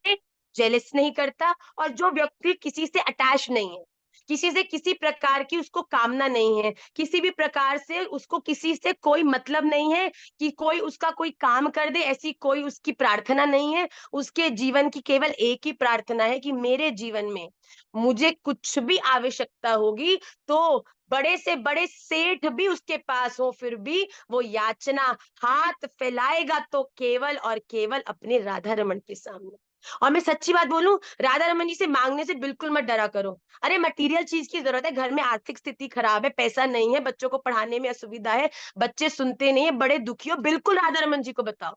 Speaker 1: जेलस नहीं करता और जो व्यक्ति किसी से अटैच नहीं है, किसी से किसी प्रकार की उसको कामना नहीं है, किसी भी प्रकार से उसको किसी से कोई मतलब नहीं है कि कोई उसका कोई काम कर दे, ऐसी कोई उसकी प्रार्थना नहीं है। उसके जीवन की केवल एक ही प्रार्थना है कि मेरे जीवन में मुझे कुछ भी आवश्यकता होगी तो बड़े से बड़े सेठ भी उसके पास हो, फिर भी वो याचना हाथ फैलाएगा तो केवल और केवल अपने राधा रमन के सामने। और मैं सच्ची बात बोलूं, राधा रमन जी से मांगने से बिल्कुल मत डरा करो। अरे मटेरियल चीज की जरूरत है, घर में आर्थिक स्थिति खराब है, पैसा नहीं है, बच्चों को पढ़ाने में असुविधा है, बच्चे सुनते नहीं है, बड़े दुखी हो, बिल्कुल राधा रमन जी को बताओ।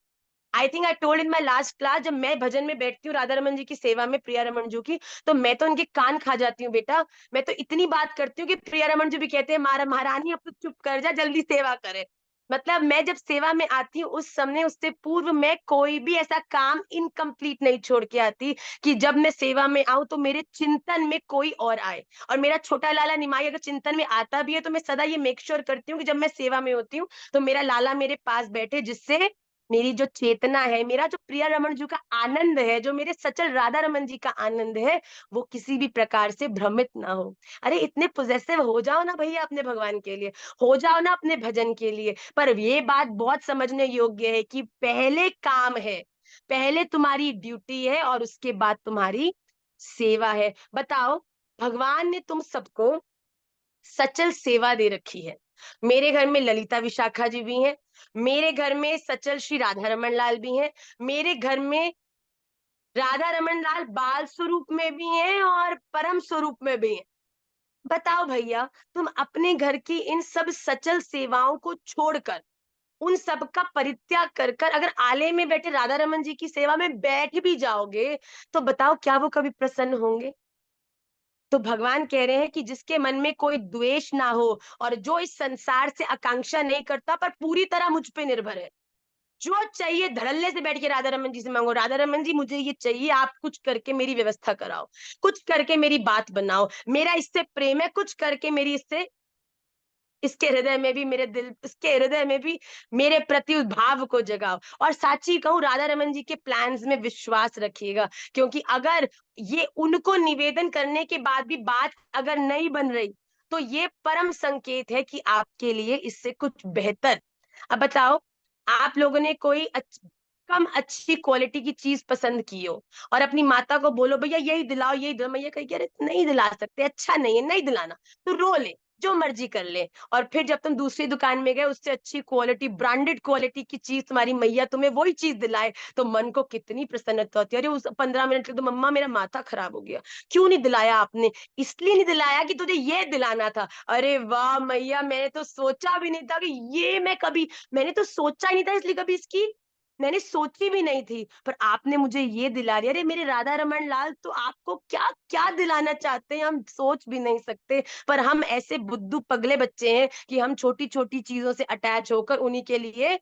Speaker 1: I think I told in my last class, जब मैं भजन में बैठती हूँ राधा रमन जी की सेवा में, प्रिया रमन जी की, तो मैं तो उनके कान खा जाती हूँ बेटा। मैं तो इतनी बात करती हूँ कि प्रिया रमन जी भी कहते हैं महारानी अब तो चुप कर जा, जल्दी सेवा करे। मतलब मैं जब सेवा में आती हूँ उस समय, उससे पूर्व मैं कोई भी ऐसा काम इनकम्प्लीट नहीं छोड़ के आती कि जब मैं सेवा में आऊं तो मेरे चिंतन में कोई और आए। और मेरा छोटा लाला निमाई अगर चिंतन में आता भी है तो मैं सदा ये मेक श्योर करती हूँ कि जब मैं सेवा में होती हूँ तो मेरा लाला मेरे पास बैठे, जिससे मेरी जो चेतना है, मेरा जो प्रिया रमन जी का आनंद है, जो मेरे सचल राधा रमन जी का आनंद है, वो किसी भी प्रकार से भ्रमित ना हो। अरे इतने पोजेसिव हो जाओ ना भैया अपने भगवान के लिए, हो जाओ ना अपने भजन के लिए। पर ये बात बहुत समझने योग्य है कि पहले काम है, पहले तुम्हारी ड्यूटी है और उसके बाद तुम्हारी सेवा है। बताओ, भगवान ने तुम सबको सचल सेवा दे रखी है। मेरे घर में ललिता विशाखा जी भी हैं, मेरे घर में सचल श्री राधा रमन लाल भी हैं, मेरे घर में राधा रमन लाल बाल स्वरूप में भी हैं और परम स्वरूप में भी हैं। बताओ भैया, तुम अपने घर की इन सब सचल सेवाओं को छोड़कर, उन सब का परित्याग कर कर अगर आलय में बैठे राधा रमन जी की सेवा में बैठ भी जाओगे, तो बताओ क्या वो कभी प्रसन्न होंगे? तो भगवान कह रहे हैं कि जिसके मन में कोई द्वेष ना हो और जो इस संसार से आकांक्षा नहीं करता पर पूरी तरह मुझ पे निर्भर है, जो चाहिए धड़ल्ले से बैठ के राधा रमन जी से मांगो, राधा रमन जी मुझे ये चाहिए, आप कुछ करके मेरी व्यवस्था कराओ, कुछ करके मेरी बात बनाओ, मेरा इससे प्रेम है, कुछ करके मेरी इससे, इसके हृदय में भी, मेरे दिल, इसके हृदय में भी मेरे प्रति उस भाव को जगाओ। और साची कहूँ, राधा रमन जी के प्लान्स में विश्वास रखिएगा, क्योंकि अगर ये उनको निवेदन करने के बाद भी बात अगर नहीं बन रही, तो ये परम संकेत है कि आपके लिए इससे कुछ बेहतर। अब बताओ, आप लोगों ने कोई कम अच्छी क्वालिटी की चीज पसंद की हो और अपनी माता को बोलो भैया यही दिलाओ यही दिलाओ, मैया कहेगी अरे नहीं दिला सकते, अच्छा नहीं है, नहीं दिलाना, तो रो ले, जो मर्जी कर ले। और फिर जब तुम दूसरी दुकान में गए, उससे अच्छी क्वालिटी, ब्रांडेड क्वालिटी की चीज तुम्हारी मैया तुम्हें वही चीज दिलाए, तो मन को कितनी प्रसन्नता होती है। अरे उस 15 मिनट के तो मम्मा मेरा माथा खराब हो गया, क्यों नहीं दिलाया आपने? इसलिए नहीं दिलाया कि तुझे ये दिलाना था। अरे वाह मैया, मैंने तो सोचा भी नहीं था कि ये मैं कभी, मैंने तो सोचा ही नहीं था, इसलिए कभी इसकी मैंने सोची भी नहीं थी, पर आपने मुझे ये दिला दिया। अरे मेरे राधा रमन लाल, तो आपको क्या क्या दिलाना चाहते हैं हम सोच भी नहीं सकते। पर हम ऐसे बुद्धू पगले बच्चे हैं कि हम छोटी छोटी चीजों से अटैच होकर उन्हीं के लिए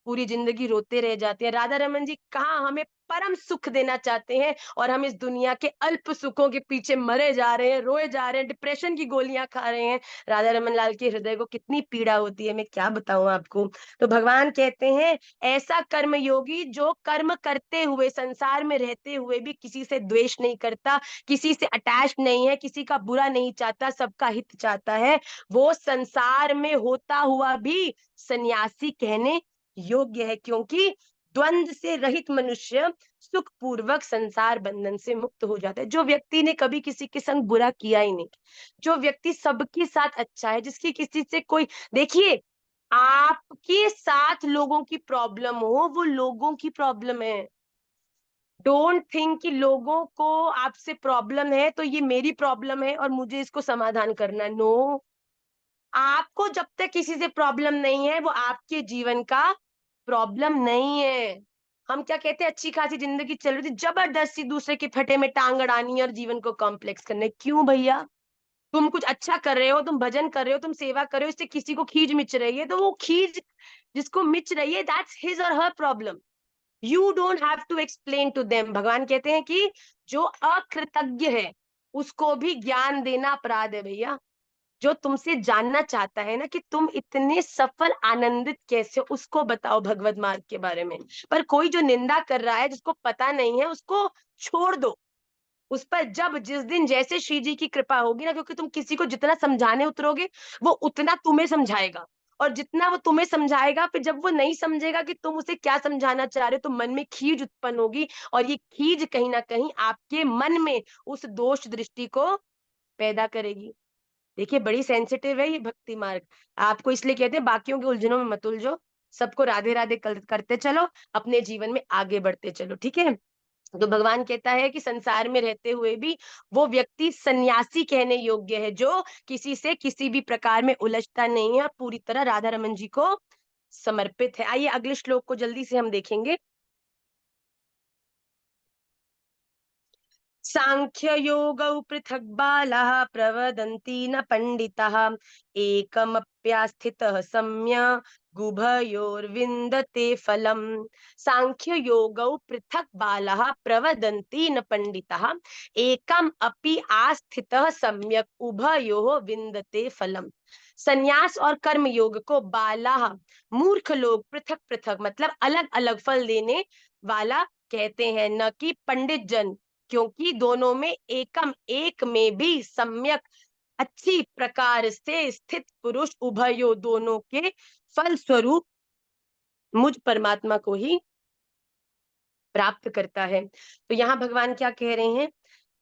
Speaker 1: पूरी जिंदगी रोते रह जाते हैं। राधा रमन जी कहाँ हमें परम सुख देना चाहते हैं, और हम इस दुनिया के अल्प सुखों के पीछे मरे जा रहे हैं, रोए जा रहे हैं, डिप्रेशन की गोलियां खा रहे हैं। राधा रमन लाल के हृदय को कितनी पीड़ा होती है, मैं क्या बताऊं आपको। तो भगवान कहते हैं ऐसा कर्म योगी जो कर्म करते हुए, संसार में रहते हुए भी किसी से द्वेष नहीं करता, किसी से अटैच नहीं है, किसी का बुरा नहीं चाहता, सबका हित चाहता है, वो संसार में होता हुआ भी सन्यासी कहने योग्य है। क्योंकि द्वंद से रहित मनुष्य सुख पूर्वक संसार बंधन से मुक्त हो जाता है। जो व्यक्ति ने कभी किसी के संग बुरा किया ही नहीं, जो व्यक्ति सबके साथ अच्छा है, जिसकी किसी से कोई, देखिए आपके साथ लोगों की प्रॉब्लम हो, वो लोगों की प्रॉब्लम है। डोंट थिंक कि लोगों को आपसे प्रॉब्लम है तो ये मेरी प्रॉब्लम है और मुझे इसको समाधान करना है। नो, आपको जब तक किसी से प्रॉब्लम नहीं है, वो आपके जीवन का प्रॉब्लम नहीं है। हम क्या कहते हैं, अच्छी खासी जिंदगी चल रही थी, जबरदस्ती दूसरे के फटे में टांग अड़ानी और जीवन को कॉम्प्लेक्स करने, क्यों भैया? तुम कुछ अच्छा कर रहे हो, तुम भजन कर रहे हो, तुम सेवा कर रहे हो, इससे किसी को खींच मिच रही है, तो वो खींच जिसको मिच रही है, दैट्स हिज और her problem. You don't have to explain to them. भगवान कहते हैं कि जो अकृतज्ञ है उसको भी ज्ञान देना अपराध है भैया। जो तुमसे जानना चाहता है ना कि तुम इतने सफल आनंदित कैसे हो, उसको बताओ भगवत मार्ग के बारे में। पर कोई जो निंदा कर रहा है, जिसको पता नहीं है, उसको छोड़ दो। उस पर जब जिस दिन जैसे श्री जी की कृपा होगी ना, क्योंकि तुम किसी को जितना समझाने उतरोगे, वो उतना तुम्हें समझाएगा, और जितना वो तुम्हें समझाएगा, फिर जब वो नहीं समझेगा कि तुम उसे क्या समझाना चाह रहे हो, तो मन में खीज उत्पन्न होगी, और ये खीज कहीं ना कहीं आपके मन में उस दोष दृष्टि को पैदा करेगी। देखिए बड़ी सेंसिटिव है ये भक्ति मार्ग। आपको इसलिए कहते हैं बाकियों के उलझनों में मत उलझो, सबको राधे राधे करते चलो, अपने जीवन में आगे बढ़ते चलो, ठीक है। तो भगवान कहता है कि संसार में रहते हुए भी वो व्यक्ति सन्यासी कहने योग्य है, जो किसी से किसी भी प्रकार में उलझता नहीं है, पूरी तरह राधा रमन जी को समर्पित है। आइए अगले श्लोक को जल्दी से हम देखेंगे। सांख्ययोगौ पृथक् बालाः प्रवदन्ति न पंडिताः एकमप्यास्थितः सम्यक् गुभयोर्विन्दते फलम्। सांख्य योगौ पृथक् बालाः प्रवदन्ति न पंडिताः एकम अपि आस्थितः सम्यक् उभयोः विन्दते फलम्। संन्यास और कर्म योग को बालाः मूर्ख लोग पृथक पृथक मतलब अलग अलग फल देने वाला कहते हैं, न कि पंडित जन। क्योंकि दोनों में एकम एक में भी सम्यक अच्छी प्रकार से स्थित पुरुष उभयो दोनों के फल स्वरूप मुझ परमात्मा को ही प्राप्त करता है। तो यहाँ भगवान क्या कह रहे हैं,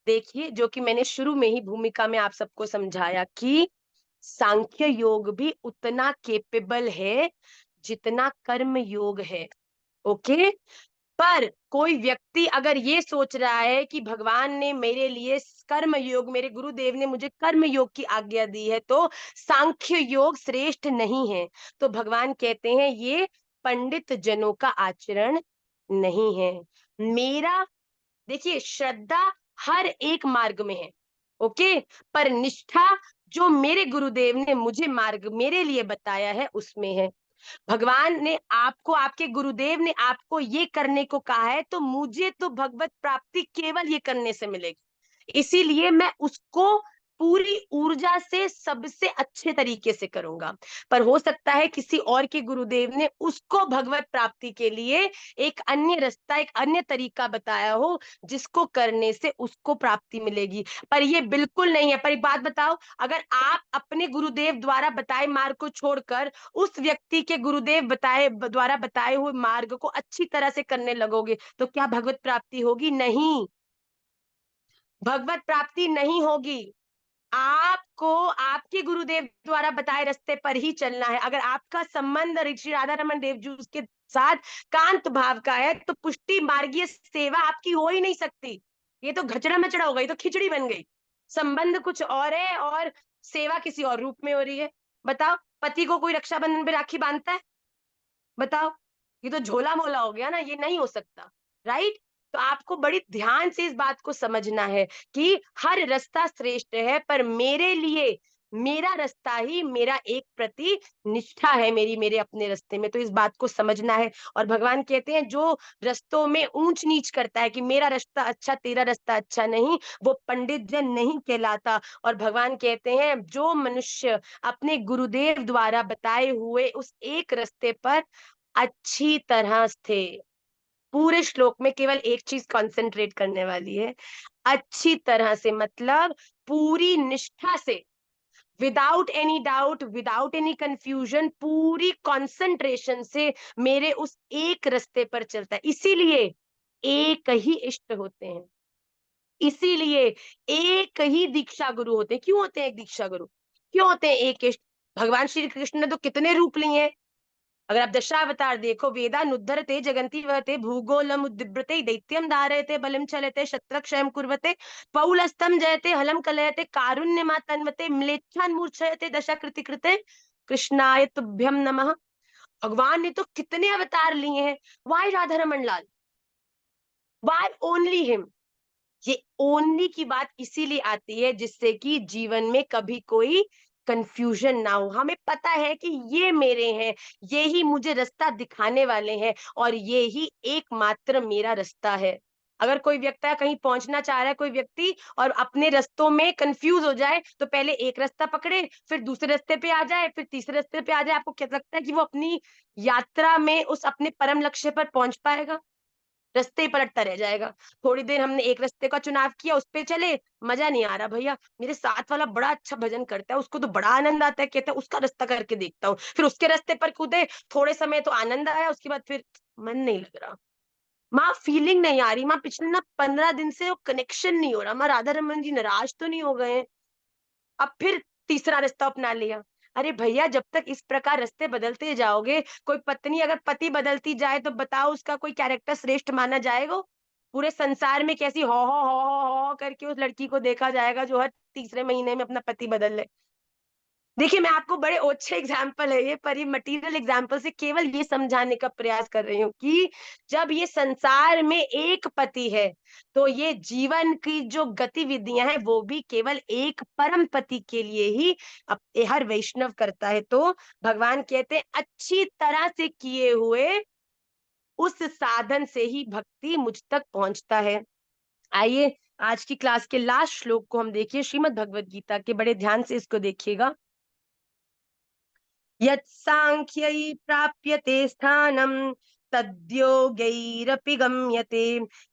Speaker 1: देखिए, जो कि मैंने शुरू में ही भूमिका में आप सबको समझाया कि सांख्य योग भी उतना केपेबल है जितना कर्म योग है। ओके, पर कोई व्यक्ति अगर ये सोच रहा है कि भगवान ने मेरे लिए कर्म योग, मेरे गुरुदेव ने मुझे कर्म योग की आज्ञा दी है, तो सांख्य योग श्रेष्ठ नहीं है, तो भगवान कहते हैं ये पंडित जनों का आचरण नहीं है। मेरा, देखिए, श्रद्धा हर एक मार्ग में है, ओके, पर निष्ठा जो मेरे गुरुदेव ने मुझे मार्ग मेरे लिए बताया है उसमें है। भगवान ने आपको, आपके गुरुदेव ने आपको ये करने को कहा है, तो मुझे तो भगवत प्राप्ति केवल ये करने से मिलेगी, इसीलिए मैं उसको पूरी ऊर्जा से सबसे अच्छे तरीके से करूंगा। पर हो सकता है किसी और के गुरुदेव ने उसको भगवत प्राप्ति के लिए एक अन्य रास्ता, एक अन्य तरीका बताया हो, जिसको करने से उसको प्राप्ति मिलेगी। पर ये बिल्कुल नहीं है। पर एक बात बताओ, अगर आप अपने गुरुदेव द्वारा बताए मार्ग को छोड़कर उस व्यक्ति के गुरुदेव द्वारा बताए हुए मार्ग को अच्छी तरह से करने लगोगे, तो क्या भगवत प्राप्ति होगी? नहीं, भगवत प्राप्ति नहीं होगी। आपको आपके गुरुदेव द्वारा बताए रास्ते पर ही चलना है। अगर आपका संबंध ऋषि राधा रमन देव जी के साथ कांत भाव का है, तो पुष्टि मार्गीय सेवा आपकी हो ही नहीं सकती। ये तो घचड़ा मचड़ा हो गई, तो खिचड़ी बन गई। संबंध कुछ और है और सेवा किसी और रूप में हो रही है। बताओ, पति को कोई रक्षाबंधन पे राखी बांधता है? बताओ, ये तो झोला मोला हो गया ना, ये नहीं हो सकता। राइट? तो आपको बड़ी ध्यान से इस बात को समझना है कि हर रास्ता श्रेष्ठ है, पर मेरे लिए मेरा रास्ता ही मेरा एक प्रति निष्ठा है, मेरी मेरे अपने रास्ते में। तो इस बात को समझना है। और भगवान कहते हैं जो रास्तों में ऊंच नीच करता है कि मेरा रास्ता अच्छा तेरा रास्ता अच्छा नहीं, वो पंडित जन नहीं कहलाता। और भगवान कहते हैं जो मनुष्य अपने गुरुदेव द्वारा बताए हुए उस एक रास्ते पर अच्छी तरह से, पूरे श्लोक में केवल एक चीज कंसंट्रेट करने वाली है, अच्छी तरह से मतलब पूरी निष्ठा से, without any doubt, without any confusion, पूरी कंसंट्रेशन से मेरे उस एक रास्ते पर चलता है। इसीलिए एक ही इष्ट होते हैं, इसीलिए एक ही दीक्षा गुरु होते हैं। क्यों होते हैं एक दीक्षा गुरु? क्यों होते हैं एक इष्ट? भगवान श्री कृष्ण ने तो कितने रूप लिए हैं। अगर आप दशावतार देखो, वेदानुद्धरते जगन्ति वहते, भूगोलम उद्दिब्रते, दैत्यम धारयते, बलिम चलते, शत्रक्षयम कुर्वते, पौलस्तम जयते, हलम कलयते, कारुण्यमातन्वते, म्लेच्छान मूर्छयते, दशाकृति कृते, कृष्णाय तुभ्यम नमः। भगवान ने तो कितने अवतार लिए हैं। Why Radha Raman Lal? Why only him? ये ओनली की बात इसीलिए आती है जिससे कि जीवन में कभी कोई कंफ्यूजन ना हो। हमें पता है कि ये मेरे हैं, ये ही मुझे रास्ता दिखाने वाले हैं, और ये ही एकमात्र मेरा रास्ता है। अगर कोई व्यक्ति कहीं पहुंचना चाह रहा है, कोई व्यक्ति, और अपने रास्तों में कंफ्यूज हो जाए, तो पहले एक रास्ता पकड़े, फिर दूसरे रास्ते पे आ जाए, फिर तीसरे रास्ते पे आ जाए, आपको क्या लगता है कि वो अपनी यात्रा में उस अपने परम लक्ष्य पर पहुंच पाएगा? रास्ते ही पलटता रह जाएगा। थोड़ी देर हमने एक रास्ते का चुनाव किया, उस पे चले, मजा नहीं आ रहा भैया, मेरे साथ वाला बड़ा अच्छा भजन करता है, उसको तो बड़ा आनंद आता है, कहता है उसका रास्ता करके देखता हूँ। फिर उसके रास्ते पर कूदे, थोड़े समय तो आनंद आया, उसके बाद फिर मन नहीं लग रहा। माँ फीलिंग नहीं आ रही, माँ पिछले ना 15 दिन से वो कनेक्शन नहीं हो रहा, माँ राधा रमन जी नाराज तो नहीं हो गए? अब फिर तीसरा रास्ता अपना लिया। अरे भैया, जब तक इस प्रकार रास्ते बदलते जाओगे, कोई पत्नी अगर पति बदलती जाए तो बताओ उसका कोई कैरेक्टर श्रेष्ठ माना जाएगा? पूरे संसार में कैसी हो करके उस लड़की को देखा जाएगा जो हर तीसरे महीने में अपना पति बदल ले। देखिए, मैं आपको बड़े अच्छे एग्जाम्पल है ये, पर ये मटेरियल एग्जाम्पल से केवल ये समझाने का प्रयास कर रही हूँ कि जब ये संसार में एक पति है, तो ये जीवन की जो गतिविधियां हैं वो भी केवल एक परम पति के लिए ही हर वैष्णव करता है। तो भगवान कहते हैं अच्छी तरह से किए हुए उस साधन से ही भक्ति मुझ तक पहुंचता है। आइए आज की क्लास के लास्ट श्लोक को हम देखिए, श्रीमद् भगवत गीता के, बड़े ध्यान से इसको देखिएगा। यत्सांख्यै प्राप्यते स्थानं तद्योगैरपि गम्यते,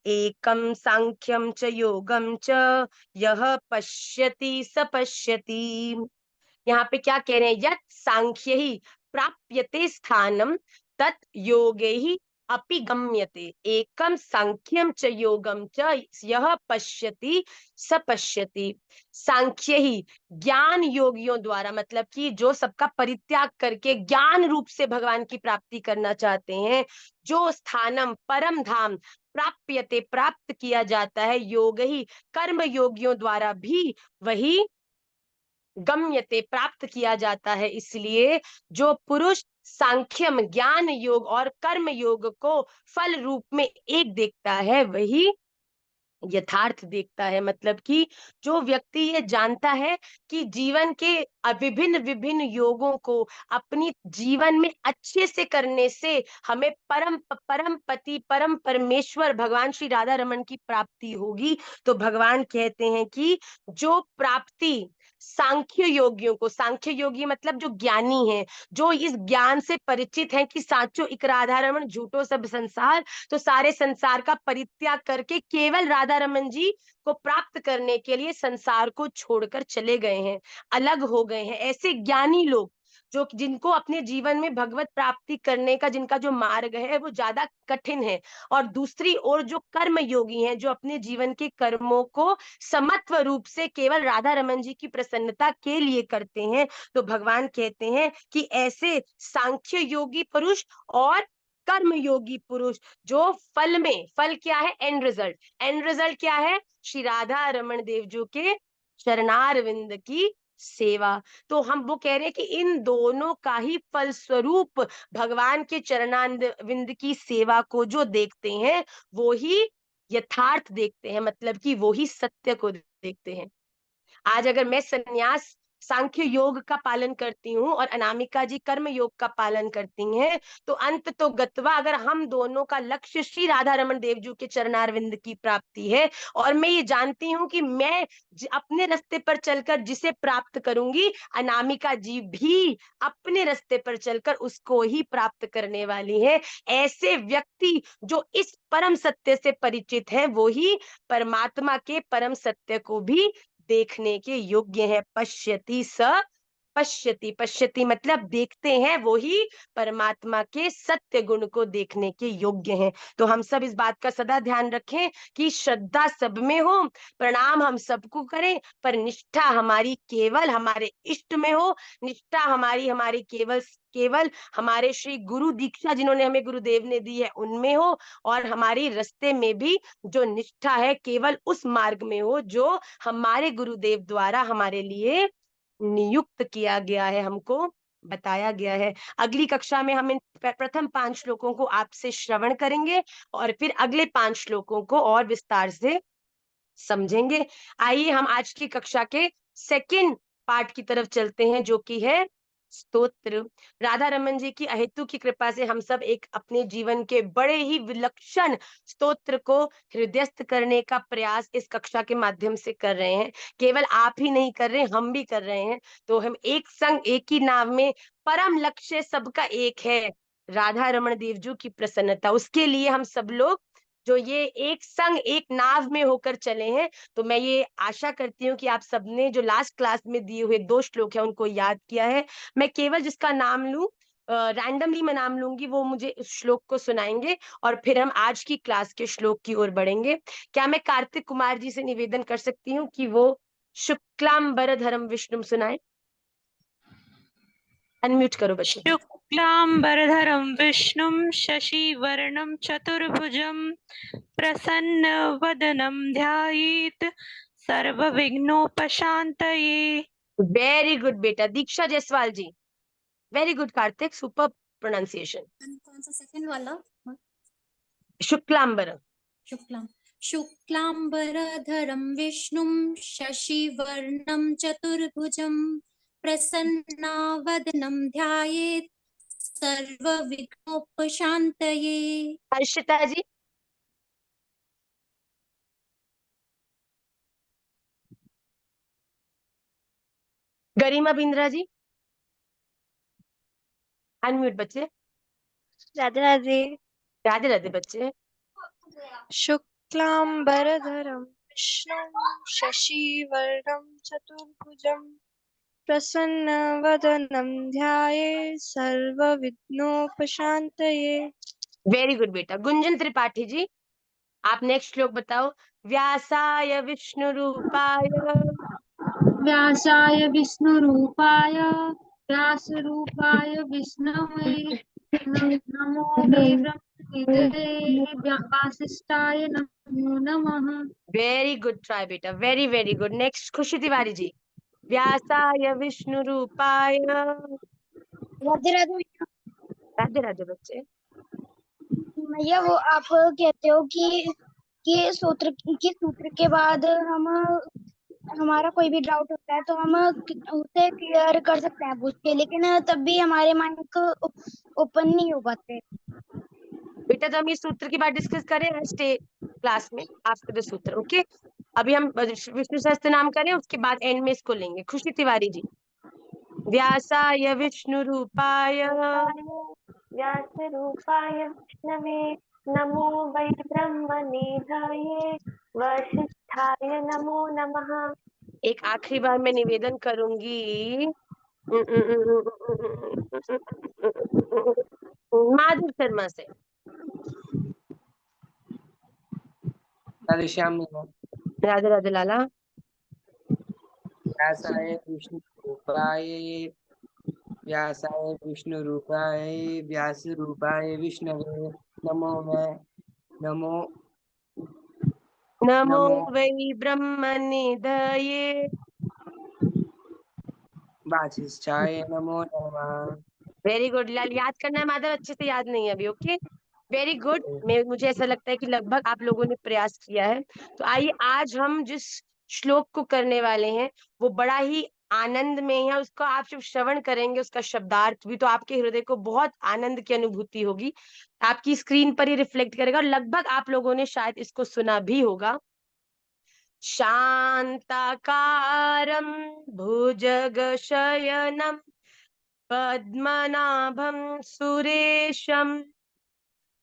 Speaker 1: एकं सांख्यं च योगं च यः पश्यति स पश्यति। यहाँ पे क्या कह रहे हैं? यत् सांख्य ही प्राप्यते स्थानम तत् योगे ही अपि गम्यते, एकम सांख्यम च योगम च यह पश्यति स पश्यति। सांख्य ही ज्ञान योगियों द्वारा, मतलब कि जो सबका परित्याग करके ज्ञान रूप से भगवान की प्राप्ति करना चाहते हैं, जो स्थानम परम धाम प्राप्यते प्राप्त किया जाता है, योग ही कर्म योगियों द्वारा भी वही गम्यते प्राप्त किया जाता है। इसलिए जो पुरुष सांख्यम ज्ञान योग और कर्म योग को फल रूप में एक देखता है, वही यथार्थ देखता है, मतलब कि जो व्यक्ति ये जानता है कि जीवन के विभिन्न विभिन्न योगों को अपनी जीवन में अच्छे से करने से हमें परम परम पति परम परमेश्वर भगवान श्री राधा रमन की प्राप्ति होगी। तो भगवान कहते हैं कि जो प्राप्ति सांख्य योगियों को, सांख्य योगी मतलब जो ज्ञानी है, जो इस ज्ञान से परिचित है कि साचो इक राधा रमन झूठो सब संसार, तो सारे संसार का परित्याग करके केवल राधा रमन जी को प्राप्त करने के लिए संसार को छोड़कर चले गए हैं, अलग हो गए हैं। ऐसे ज्ञानी लोग जो जिनको अपने जीवन में भगवत प्राप्ति करने का जिनका जो मार्ग है वो ज्यादा कठिन है, और दूसरी ओर जो कर्म योगी हैं जो अपने जीवन के कर्मों को समत्व रूप से केवल राधा रमन जी की प्रसन्नता के लिए करते हैं, तो भगवान कहते हैं कि ऐसे सांख्य योगी पुरुष और कर्म योगी पुरुष जो फल में, फल क्या है, एंड रिजल्ट, एंड रिजल्ट क्या है, श्री राधा रमन देव जी के चरणारविंद की सेवा। तो हम वो कह रहे हैं कि इन दोनों का ही फल स्वरूप भगवान के चरणारविंद की सेवा को जो देखते हैं वो ही यथार्थ देखते हैं, मतलब कि वो ही सत्य को देखते हैं। आज अगर मैं संन्यास सांख्य योग का पालन करती हूँ और अनामिका जी कर्म योग का पालन करती हैं, तो अंत तो गत्वा अगर हम दोनों का लक्ष्य श्री राधा रमन देव जी के चरणारविंद की प्राप्ति है, और मैं ये जानती हूँ कि मैं अपने रास्ते पर चलकर जिसे प्राप्त करूंगी, अनामिका जी भी अपने रास्ते पर चलकर उसको ही प्राप्त करने वाली है, ऐसे व्यक्ति जो इस परम सत्य से परिचित है वो ही परमात्मा के परम सत्य को भी देखने के योग्य है। पश्यति स पश्यति, पश्यति मतलब देखते हैं, वो ही परमात्मा के सत्य गुण को देखने के योग्य हैं। तो हम सब इस बात का सदा ध्यान रखें कि श्रद्धा सब में हो, प्रणाम हम सबको करें, पर निष्ठा हमारी केवल हमारे इष्ट में हो, निष्ठा हमारी हमारी केवल केवल हमारे श्री गुरु दीक्षा जिन्होंने हमें गुरुदेव ने दी है उनमें हो, और हमारी रास्ते में भी जो निष्ठा है केवल उस मार्ग में हो जो हमारे गुरुदेव द्वारा हमारे लिए नियुक्त किया गया है, हमको बताया गया है। अगली कक्षा में हम इन प्रथम 5 श्लोकों को आपसे श्रवण करेंगे और फिर अगले 5 श्लोकों को और विस्तार से समझेंगे। आइए हम आज की कक्षा के सेकंड पार्ट की तरफ चलते हैं, जो कि है स्तोत्र। राधा रमन जी की अहेतु की कृपा से हम सब एक अपने जीवन के बड़े ही विलक्षण स्तोत्र को हृदयस्थ करने का प्रयास इस कक्षा के माध्यम से कर रहे हैं। केवल आप ही नहीं कर रहे, हम भी कर रहे हैं। तो हम एक संग एक ही नाव में, परम लक्ष्य सबका एक है, राधा रमन देव जी की प्रसन्नता, उसके लिए हम सब लोग जो ये एक संग एक नाव में होकर चले हैं। तो मैं ये आशा करती हूँ कि आप सबने जो लास्ट क्लास में दिए हुए 2 श्लोक है उनको याद किया है। मैं केवल जिसका नाम लूं, रैंडमली मैं नाम लूंगी, वो मुझे उस श्लोक को सुनाएंगे और फिर हम आज की क्लास के श्लोक की ओर बढ़ेंगे। क्या मैं कार्तिक कुमार जी से निवेदन कर सकती हूँ कि वो शुक्लांबरधरम विष्णु सुनाए? अनम्यूट करो बच्चे।
Speaker 2: शुक्लांबरधरं विष्णुं शशिवर्णं चतुर्भुजं प्रसन्नवदनं ध्यायेत् सर्वविघ्नोपशान्तये।
Speaker 1: वेरी गुड बेटा। Diksha Jaiswal ji, very good Kartik, super pronunciation.
Speaker 3: कौन सा सेकंड वाला?
Speaker 1: शुक्लांबर।
Speaker 3: शुक्लांबरधरं विष्णुं शशिवर्णं चतुर्भुजं प्रसन्नावदनं ध्यायेत् सर्वविघ्नोपशान्तये।
Speaker 1: हर्षिता जी। गरिमा बिंद्रा जी, अनम्यूट बच्चे।
Speaker 4: राधे राधे।
Speaker 1: राधे राधे बच्चे।
Speaker 4: शुक्लांबरधरं विष्णुं शशिवर्णं चतुर्भुजं प्रसन्नवदनं ध्यायेत् सर्वविघ्नोपशान्तये।
Speaker 1: वेरी गुड बेटा। गुंजन त्रिपाठी जी, आप नेक्स्ट श्लोक बताओ। व्यासाय विष्णु रूपाय
Speaker 5: व्यासाय विष्णुरूपाय व्यासरूपाय विष्णवे नमो वै ब्रह्मनिधये वासिष्ठाय नमो नमः।
Speaker 1: वेरी गुड ट्राई बेटा, वेरी वेरी गुड। नेक्स्ट खुशी तिवारी जी, व्यासाय विष्णु रूपाय।
Speaker 6: राधे राधे।
Speaker 1: राधे राधे बच्चे।
Speaker 6: भैया वो आप कहते हो कि कि सूत्र के बाद हम हमारा कोई भी डाउट होता है तो हम उसे क्लियर कर सकते हैं पूछ के, लेकिन तब भी हमारे माइंड को ओपन नहीं हो पाते।
Speaker 1: बेटा तो हम ये सूत्र की बात डिस्कस करें स्टे क्लास में आफ्टर द सूत्र, ओके। अभी हम विष्णु सहस्त्र नाम करें, उसके बाद एंड में इसको लेंगे। खुशी तिवारी जी। व्यासाय विष्णु रूपाय
Speaker 7: व्यासरूपाय विष्णवे नमो वै ब्रह्मनिधाये वसिष्ठाय नमो नमः।
Speaker 1: एक आखिरी बार मैं निवेदन करूंगी माधुर शर्मा से।
Speaker 8: राधे श्याम मीना।
Speaker 1: राधे राधे लाला।
Speaker 8: व्यासाय विष्णु रूपाय व्यासाय विष्णु रूपाय व्यास रूपाय विष्णवे नमो
Speaker 1: नमो
Speaker 8: नमो
Speaker 1: वै ब्रह्मनिधये
Speaker 8: वासिष्ठाय नमो नमः।
Speaker 1: वेरी गुड लाल, याद करना है माधव, अच्छे से याद नहीं है अभी, ओके। Very good. मुझे ऐसा लगता है कि लगभग आप लोगों ने प्रयास किया है। तो आइए आज हम जिस श्लोक को करने वाले हैं वो बड़ा ही आनंद में है। उसको आप जब श्रवण करेंगे उसका शब्दार्थ भी, तो आपके हृदय को बहुत आनंद की अनुभूति होगी। आपकी स्क्रीन पर ही रिफ्लेक्ट करेगा और लगभग आप लोगों ने शायद इसको सुना भी होगा। शांताकारं भुजगशयनं पद्मनाभं सुरेशं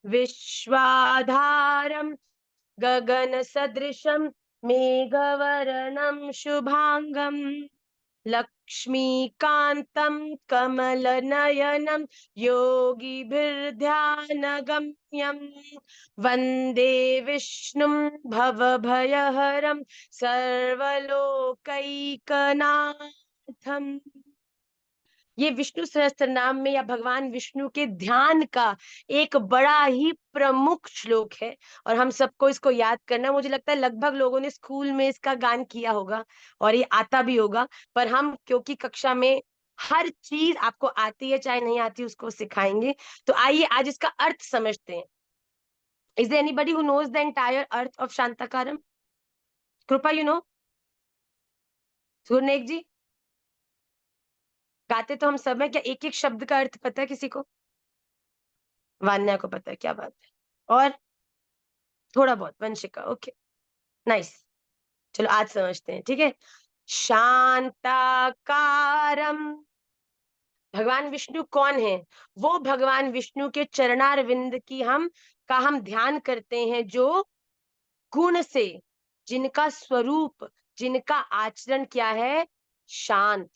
Speaker 1: विश्वाधारं गगनसदृशं मेघवर्णं शुभांगं लक्ष्मीकान्तं कमलनयनं योगिभिर्ध्यानगम्यं वन्दे विष्णुं भवभयहरं सर्वलोकैकनाथम्। ये विष्णु सहस्त्र नाम में या भगवान विष्णु के ध्यान का एक बड़ा ही प्रमुख श्लोक है और हम सबको इसको याद करना। मुझे लगता है लगभग लोगों ने स्कूल में इसका गान किया होगा और ये आता भी होगा, पर हम क्योंकि कक्षा में हर चीज आपको आती है चाहे नहीं आती उसको सिखाएंगे। तो आइए आज इसका अर्थ समझते हैं। Is there anybody who knows the entire arth of Shantakaram? Kripa you no? सुरनेक जी, गाते तो हम सब हैं, क्या एक एक शब्द का अर्थ पता है किसी को? वान्या को पता है, क्या बात है। और थोड़ा बहुत वंशिका, ओके नाइस। चलो आज समझते हैं, ठीक है। शांताकारम, भगवान विष्णु कौन है? वो भगवान विष्णु के चरणारविंद की हम ध्यान करते हैं जो गुण से, जिनका स्वरूप, जिनका आचरण क्या है? शांत।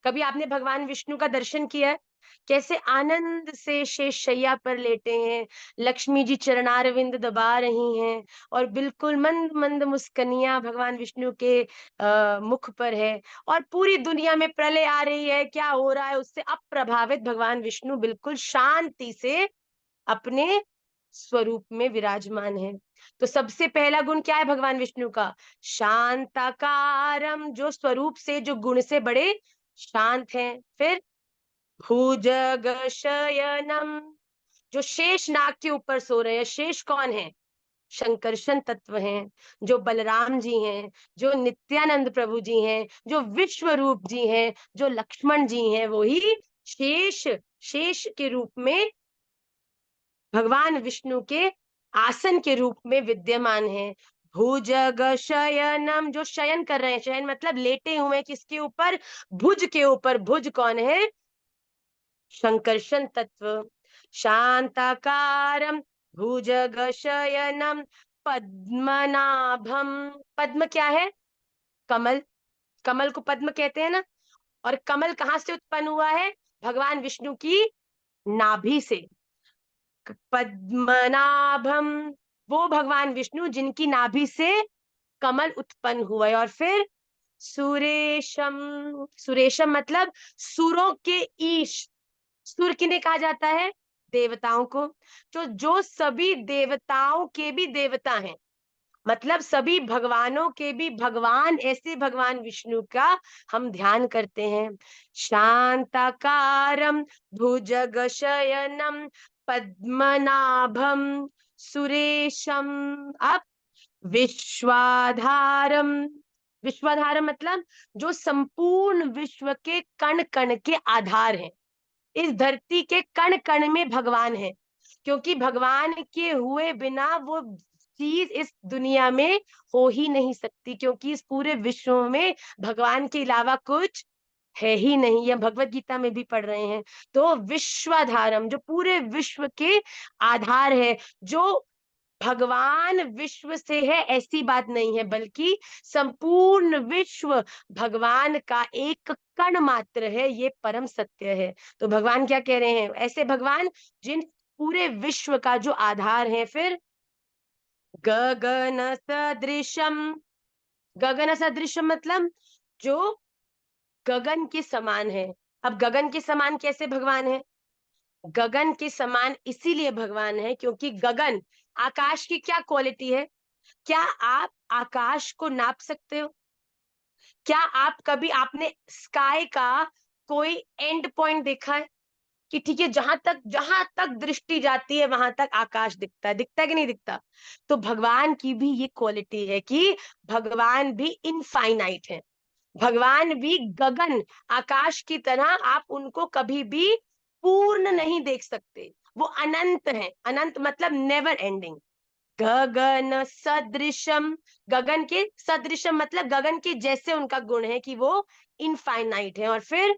Speaker 1: कभी आपने भगवान विष्णु का दर्शन किया है? कैसे आनंद से शेष शैया पर लेटे हैं, लक्ष्मी जी चरणारविंद दबा रही हैं और बिल्कुल मंद मंद मुस्कनिया भगवान विष्णु के मुख पर है और पूरी दुनिया में प्रलय आ रही है, क्या हो रहा है उससे अप्रभावित भगवान विष्णु बिल्कुल शांति से अपने स्वरूप में विराजमान है। तो सबसे पहला गुण क्या है भगवान विष्णु का? शांताकारम, जो स्वरूप से, जो गुण से बड़े शांत हैं। फिर भुजगशयनम, जो शेष नाग के ऊपर सो रहे हैं। शेष कौन है? शंकरशन तत्व हैं, जो बलराम जी हैं, जो नित्यानंद प्रभु जी हैं, जो विश्व रूप जी हैं, जो लक्ष्मण जी हैं, वो ही शेष, शेष के रूप में भगवान विष्णु के आसन के रूप में विद्यमान है। भुजग शयनम, जो शयन कर रहे हैं, शयन मतलब लेटे हुए, किसके ऊपर? भुज के ऊपर। भुज कौन है? शंकरशन तत्व। शांताकारम भुजग शयनम पद्मनाभम, पद्म क्या है? कमल। कमल को पद्म कहते हैं ना। और कमल कहाँ से उत्पन्न हुआ है? भगवान विष्णु की नाभि से। पद्मनाभम, वो भगवान विष्णु जिनकी नाभि से कमल उत्पन्न हुआ है। और फिर सुरेशम, सुरेशम मतलब सुरों के ईश। सुर किन्हें कहा जाता है? देवताओं को। तो जो सभी देवताओं के भी देवता हैं, मतलब सभी भगवानों के भी भगवान, ऐसे भगवान विष्णु का हम ध्यान करते हैं। शांताकारम भुजगशयनम पद्मनाभम सुरेशम। अब विश्वाधारम, विश्वाधारम मतलब जो संपूर्ण विश्व के कण कण के आधार हैं। इस धरती के कण कण में भगवान है, क्योंकि भगवान के हुए बिना वो चीज इस दुनिया में हो ही नहीं सकती, क्योंकि इस पूरे विश्व में भगवान के अलावा कुछ है ही नहीं। ये भगवत गीता में भी पढ़ रहे हैं। तो विश्वाधारम जो पूरे विश्व के आधार है, जो भगवान विश्व से है ऐसी बात नहीं है, बल्कि संपूर्ण विश्व भगवान का एक कण मात्र है, ये परम सत्य है। तो भगवान क्या कह रहे हैं? ऐसे भगवान जिन पूरे विश्व का जो आधार है। फिर गगन सदृशम, गगन सदृशम मतलब जो गगन के समान है। अब गगन के समान कैसे भगवान है? गगन के समान इसीलिए भगवान है क्योंकि गगन, आकाश की क्या क्वालिटी है? क्या आप आकाश को नाप सकते हो? क्या आप कभी आपने स्काई का कोई एंड पॉइंट देखा है कि ठीक है जहां तक दृष्टि जाती है वहां तक आकाश दिखता है? दिखता है कि नहीं दिखता? तो भगवान की भी ये क्वालिटी है कि भगवान भी इनफाइनाइट है। भगवान भी गगन, आकाश की तरह आप उनको कभी भी पूर्ण नहीं देख सकते। वो अनंत है। अनंत मतलब नेवर एंडिंग। गगन सदृशम, गगन के सदृशम मतलब गगन के जैसे उनका गुण है कि वो इनफाइनाइट है। और फिर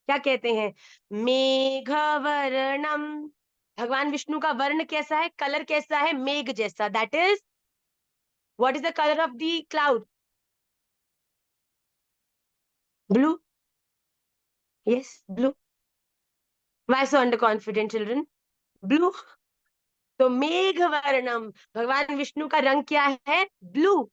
Speaker 1: क्या कहते हैं? मेघवर्णम, भगवान विष्णु का वर्ण कैसा है? कलर कैसा है? मेघ जैसा। That is, what is the colour of the cloud? Blue. Yes, blue. Why so under confident children? Blue. तो मेघवर्णम, भगवान विष्णु का रंग क्या है? ब्लू।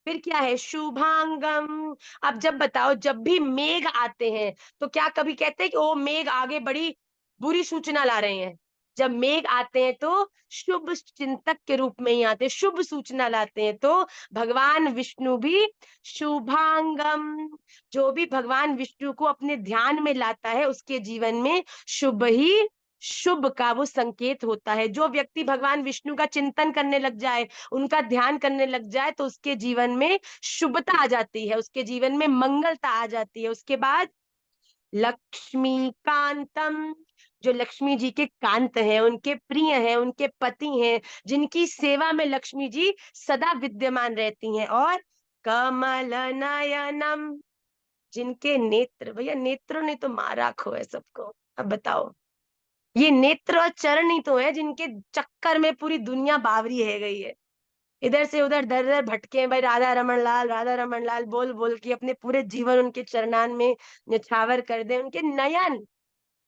Speaker 1: फिर क्या है? शुभांगम। अब जब बताओ, जब भी मेघ आते हैं तो क्या कभी कहते हैं कि ओ मेघ आगे बड़ी बुरी सूचना ला रहे हैं? जब मेघ आते हैं तो शुभ चिंतक के रूप में ही आते हैं, शुभ सूचना लाते हैं। तो भगवान विष्णु भी शुभांगम, जो भी भगवान विष्णु को अपने ध्यान में लाता है उसके जीवन में शुभ ही शुभ का वो संकेत होता है। जो व्यक्ति भगवान विष्णु का चिंतन करने लग जाए, उनका ध्यान करने लग जाए, तो उसके जीवन में शुभता आ जाती है, उसके जीवन में मंगलता आ जाती है। उसके बाद लक्ष्मी कांतम, जो लक्ष्मी जी के कांत हैं, उनके प्रिय हैं, उनके पति हैं, जिनकी सेवा में लक्ष्मी जी सदा विद्यमान रहती हैं। और कमल नयनम, जिनके नेत्र, भैया नेत्रों ने तो मारा खो है सबको। अब बताओ, ये नेत्र और चरण ही तो है जिनके चक्कर में पूरी दुनिया बावरी है गई है। इधर से उधर दर दर भटके हैं भाई, राधा रमन लाल, राधा रमन लाल बोल बोल के अपने पूरे जीवन उनके चरणान में न्यछावर कर दे। उनके नयन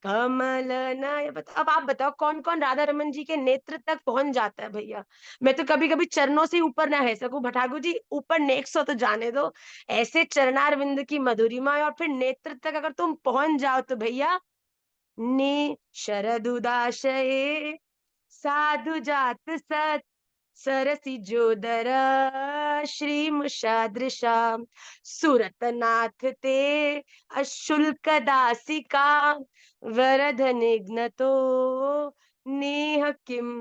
Speaker 1: कमल नयन, बताओ, अब आप बताओ कौन कौन राधा रमन जी के नेत्र तक पहुंच जाता है भैया? मैं तो कभी कभी चरणों से ऊपर ना रह सकूं, ठाकुर जी ऊपर नेक्स्ट हो तो जाने दो। ऐसे चरणार विंद की मधुरिमा और फिर नेत्र तक अगर तुम पहुंच जाओ तो भैया, ने शरदुदाशये साधु जात सत सरसी जोदर श्रीमुषादृशा सुरतनाथ ते अशुल्क दासिका वरद निघ्नतो नेह किम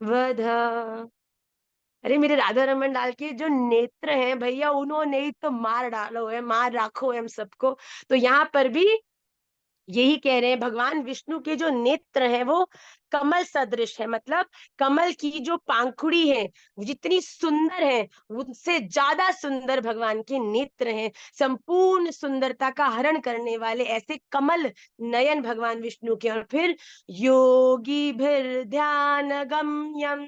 Speaker 1: वध। अरे मेरे राधा रमन लाल के जो नेत्र हैं भैया, उन्होंने ही तो मार डालो है, मार राखो है हम सबको। तो यहाँ पर भी यही कह रहे हैं, भगवान विष्णु के जो नेत्र हैं वो कमल सदृश है। मतलब कमल की जो पांखुड़ी है जितनी सुंदर है, उनसे ज्यादा सुंदर भगवान के नेत्र हैं। संपूर्ण सुंदरता का हरण करने वाले ऐसे कमल नयन भगवान विष्णु के। और फिर योगी भीर ध्यान गम्यम,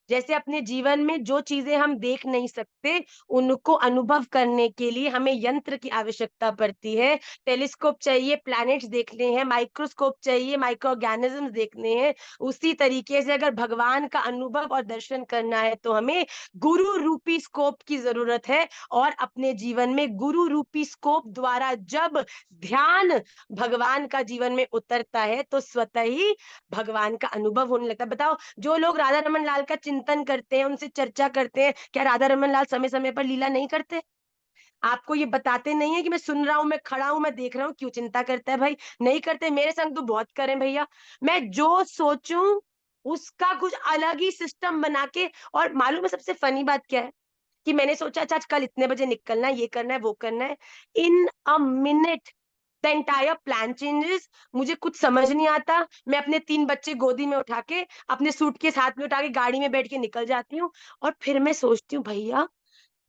Speaker 1: जैसे अपने जीवन में जो चीजें हम देख नहीं सकते उनको अनुभव करने के लिए हमें यंत्र की आवश्यकता पड़ती है। टेलीस्कोप चाहिए प्लैनेट्स देखने हैं, माइक्रोस्कोप चाहिए माइक्रो ऑर्गेनिजम्स देखने हैं। उसी तरीके से अगर भगवान का अनुभव और दर्शन करना है तो हमें गुरु रूपी स्कोप की जरूरत है। और अपने जीवन में गुरु रूपी स्कोप द्वारा जब ध्यान भगवान का जीवन में उतरता है तो स्वतः ही भगवान का अनुभव होने लगता है। बताओ, जो लोग राधा रमन लाल का चिंतन करते हैं, उनसे चर्चा करते हैं, क्या राधा रमन लाल समय समय पर लीला नहीं करते? आपको ये बताते नहीं है कि मैं सुन रहा हूं, मैं खड़ा हूं, मैं देख रहा हूं, क्यों चिंता करता है भाई? नहीं करते। मेरे संग तो बहुत करें भैया। मैं जो सोचूं उसका कुछ अलग ही सिस्टम बना के। और मालूम है सबसे फनी बात क्या है, कि मैंने सोचा अच्छा आज कल इतने बजे निकलना है, ये करना है, वो करना है, in a minute the entire plan changes. मुझे कुछ समझ नहीं आता, मैं अपने 3 बच्चे गोदी में उठा के, अपने सूटकेस हाथ में उठा के गाड़ी में बैठ के निकल जाती हूँ। और फिर मैं सोचती हूँ भैया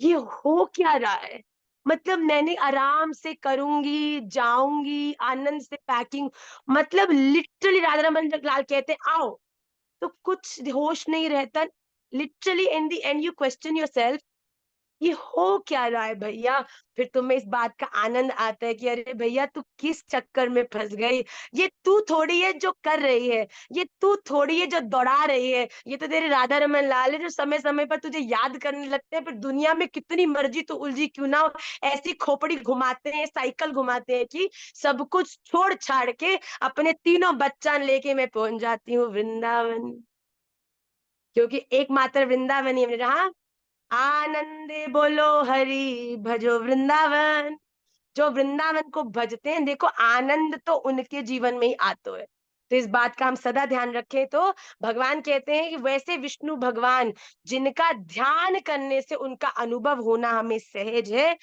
Speaker 1: ये हो क्या रहा है, मतलब मैंने आराम से करूंगी, जाऊंगी आनंद से पैकिंग, मतलब लिटरली राधा रमन लाल कहते हैं आओ, तो कुछ होश नहीं रहता। Literally in the end you question yourself, ये हो क्या रहा है भैया। फिर तुम्हें इस बात का आनंद आता है कि अरे भैया तू किस चक्कर में फंस गई, ये तू थोड़ी है जो कर रही है, ये तू थोड़ी है जो दौड़ा रही है, ये तो तेरे राधा रमन लाल है जो समय समय पर तुझे याद करने लगते हैं। फिर दुनिया में कितनी मर्जी तू उलझी क्यों ना हो, ऐसी खोपड़ी घुमाते हैं, साइकिल घुमाते हैं कि सब कुछ छोड़ छाड़ के अपने तीनों बच्चा लेके मैं पहुंच जाती हूँ वृंदावन, क्योंकि एकमात्र वृंदावन ही है जहाँ आनंदे बोलो हरि भजो वृंदावन। जो वृंदावन को भजते हैं, देखो आनंद तो उनके जीवन में ही आता है। तो इस बात का हम सदा ध्यान रखें। तो भगवान कहते हैं कि वैसे विष्णु भगवान जिनका ध्यान करने से उनका अनुभव होना हमें सहज है,